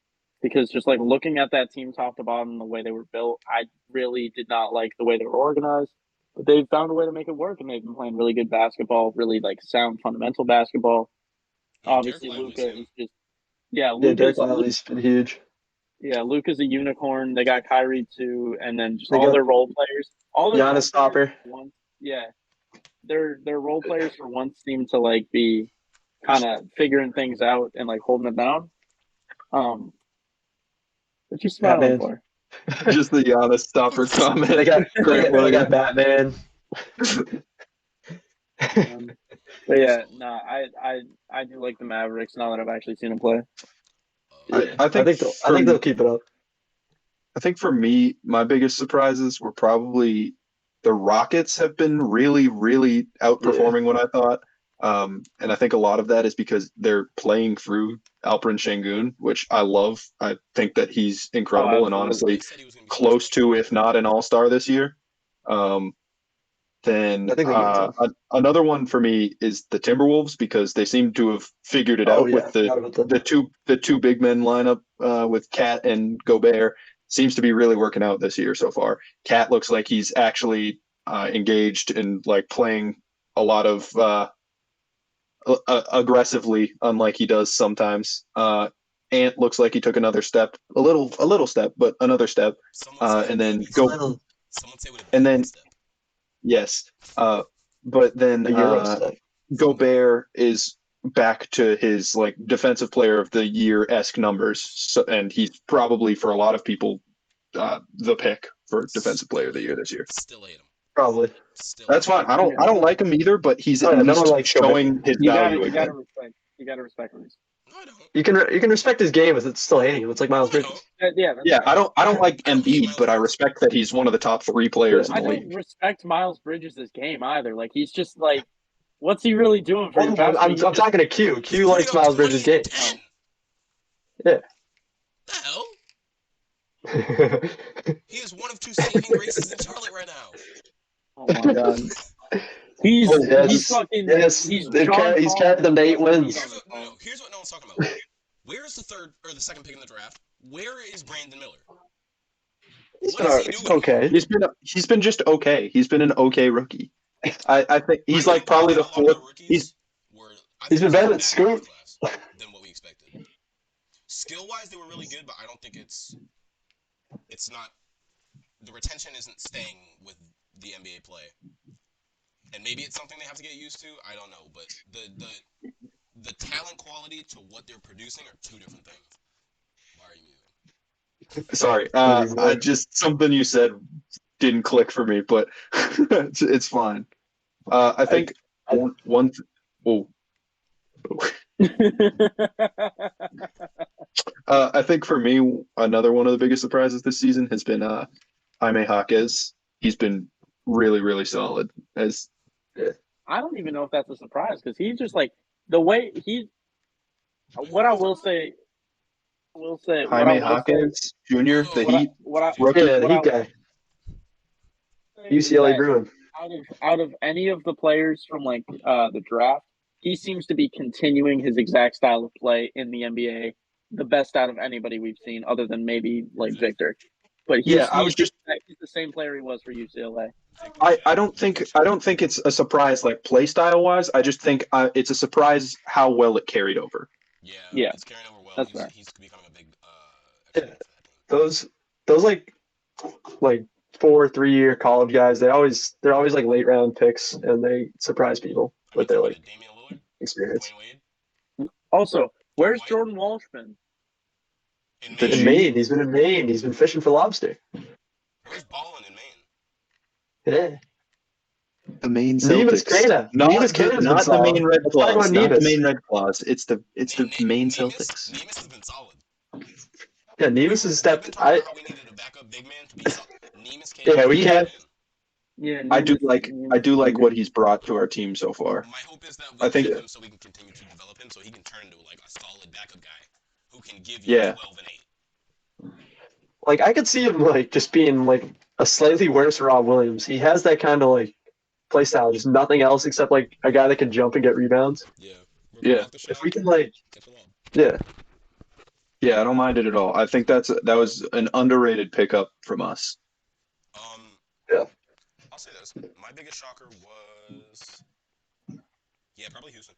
because just like looking at that team top to bottom, the way they were built, I really did not like the way they were organized. But they've found a way to make it work, and they've been playing really good basketball, really like sound fundamental basketball. Yeah, Obviously, Derek Lively's Luca him. is just Yeah, Derek Luca's Lively's been huge. Luca's a unicorn. They got Kyrie too, and then just They all got their role players, all their role Giannis players Stopper. for once, their role players for once seem to like be kind of figuring things out and like holding it down. What you smiling Batman. for? Just the Giannis stopper comment. They got Grant they Williams. got Batman. But yeah, no, I do like the Mavericks now that I've actually seen them play. I think they'll keep it up. I think for me, my biggest surprises were probably the Rockets have been really, really outperforming what I thought. And I think a lot of that is because they're playing through Alperen Şengün, which I love. I think that he's incredible and honestly He said he was gonna be close to, if not an all-star this year. Then I think they get another one for me is the Timberwolves because they seem to have figured it out with the two big men lineup with Cat and Gobert. Seems to be really working out this year so far. Cat looks like he's actually engaged and like playing a lot of aggressively, unlike he does sometimes. Ant looks like he took another step, a little step, but another step, and then go. Someone say with a and then step. yes, but then the Euro step. Gobert is back to his like defensive player of the year esque numbers, so, and he's probably for a lot of people the pick for defensive player of the year this year. Still hate him. Probably. That's fine. I don't like him either, but he's at least showing his value. You gotta respect him. No, I don't. You can respect his game, but it's still hating him. It's like Miles Bridges. I don't like Embiid, but I respect that he's one of the top 3 players in the league. I don't respect Miles Bridges' game either. Like he's just like, what's he really doing for your I'm talking to Q. Q likes Miles Bridges' game. Yeah. The hell? He is one of 2 saving graces in Charlotte right now. Oh my god. He's carried them to 8 wins. Here's what no one's talking about. Where is the third or the second pick in the draft? Where is Brandon Miller? What is he doing? Okay. He's been just okay. He's been an okay rookie. I think he's like probably the 4th. He's been better at Scoot than what we expected. Skill-wise, they were really good, but I don't think it's not. The retention isn't staying with the NBA play. And maybe it's something they have to get used to. I don't know, but the talent quality to what they're producing are 2 different things. Why are you moving? Sorry, I just something you said didn't click for me, but it's fine. I think I think for me, another one of the biggest surprises this season has been Jaime Jaquez. He's been really, really solid. I don't even know if that's a surprise because he's just like the way he. What I will say. Jaime Jaquez Jr. The Heat. The Heat guy. UCLA Bruin. Out of any of the players from like the draft, he seems to be continuing his exact style of play in the NBA the best out of anybody we've seen, other than maybe like Victor. But he's the same player he was for UCLA. I don't think it's a surprise like play style wise. I just think it's a surprise how well it carried over. Yeah. It's carrying over well. That's fair. He's becoming a big Yeah. Those like 4 3-year college guys, they're always like late round picks, and they surprise people with their like Damian Lillard, experience. Also, where's Jordan Walsh been? In Maine. He's been in Maine. He's been fishing for lobster. Where's balling in Maine? Yeah. The Maine Celtics. Not the Maine Red Claws. Not the Maine Red Claws. It's the Maine Celtics. Nemus has been solid. Yeah, Nemus has stepped. How we needed a backup big man to be solid. Nemus came. Yeah, we have. Yeah, I do like what he's brought to our team so far. My hope is that we get him so we can continue to develop him, so he can turn into like a solid backup guy who can give you 12 and 8. Like I could see him like just being like a slightly worse Rob Williams. He has that kind of like play style, just nothing else except like a guy that can jump and get rebounds. Yeah. If we can yeah, I don't mind it at all. I think that was an underrated pickup from us. Yeah. I'll say this: my biggest shocker was, probably Houston.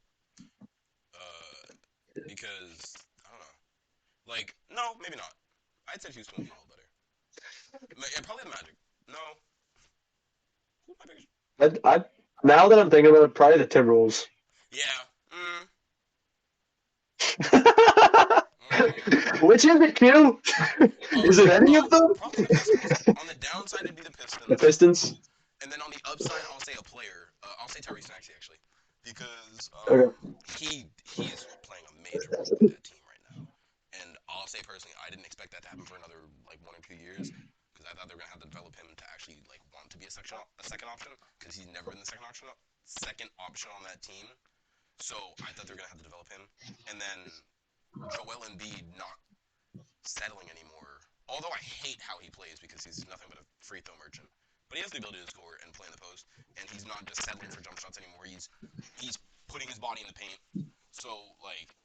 Because I don't know, like no, maybe not. I'd say Houston was a little better. Probably the Magic. No. Who's my biggest? I now that I'm thinking about it, probably the Timberwolves. Yeah. Which is it, Q? Is it any of them? Probably the Pistons. On the downside, it'd be the Pistons. The Pistons. And then on the upside, I'll say a player. I'll say Tyrese Maxey actually, because he is playing a major role with that team right now. And I'll say personally, I didn't expect that to happen for another like 1 or 2 years, because I thought they were gonna have to develop him to actually like want to be a second option, because he's never been the second option on that team. So I thought they were gonna have to develop him, and then Joel Embiid not settling anymore. Although I hate how he plays because he's nothing but a free throw merchant, but he has the ability to score and play in the post, and he's not just settling for jump shots anymore. He's putting his body in the paint. So like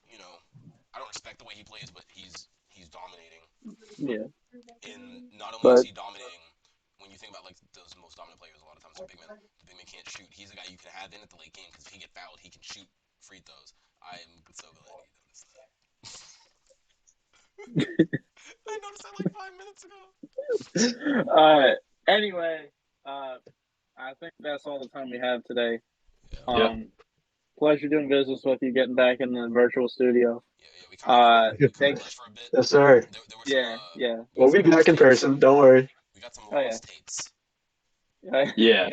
I don't respect the way he plays, but he's dominating. Yeah. And not only is he dominating, when you think about like those most dominant players, a lot of times the big man can't shoot. He's a guy you can have in at the late game because if he get fouled, he can shoot free throws. I am so glad he noticed that. I noticed that like 5 minutes ago. Anyway, I think that's all the time we have today. Pleasure doing business with you, getting back in the virtual studio. Thanks for a bit. Yes, sir. Yeah. We'll be back in person. Don't worry. We got some lost tapes. Yeah,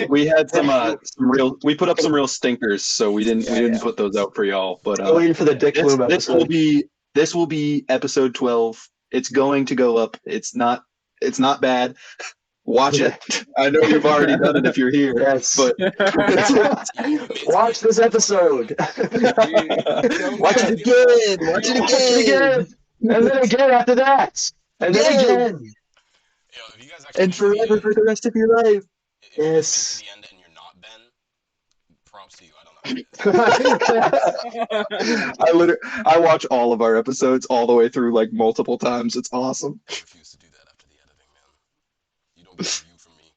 we had some real. We put up some real stinkers, so we didn't put those out for y'all. But waiting for the Dick Bloom episode. This will be episode 12. It's going to go up. It's not bad. Watch it. I know you've already done it if you're here. Yes. But watch this episode. Watch it again. And then again after that. And then again. If you guys and forever for the rest of your life. Yes. If you get to the end and you're not Ben, props to you. I don't know. I watch all of our episodes all the way through like multiple times. It's awesome. I refuse to do that after the editing, man. You don't get a review from me.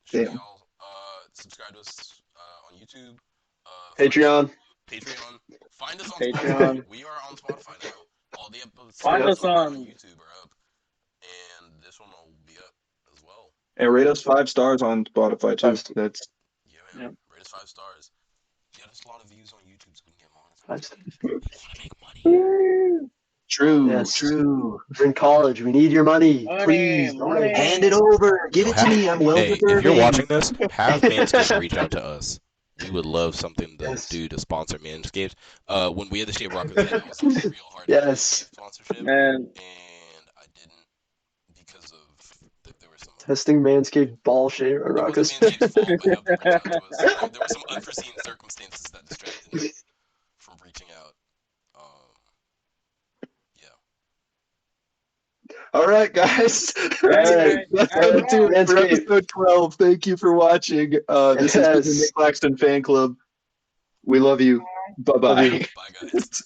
Should y'all subscribe to us on YouTube? Patreon. Find us on Spotify. We are on Spotify now. All the episodes find us on YouTube are up. And this one will be up as well. And rate us 5 stars on Spotify too. That's man. Rate us 5 stars. Get us a lot of views on YouTube so we can get monetized. We gotta make money. True. Yes. True. We're in college. We need your money. Please. Hand it over. Give it to me. I'm well prepared. If you're watching this, have Manscaped reach out to us. We would love something to do to sponsor Manscaped. When we had the Shave Rockers, that was real hard to get sponsorship. And I didn't because of there was some testing Manscaped ball shave Rockers. There were some unforeseen circumstances that distracted me from reaching out. All right, guys. That's episode 12. Thank you for watching. This is the Nick Claxton Fan Club. We love you. Bye-bye. Bye, guys.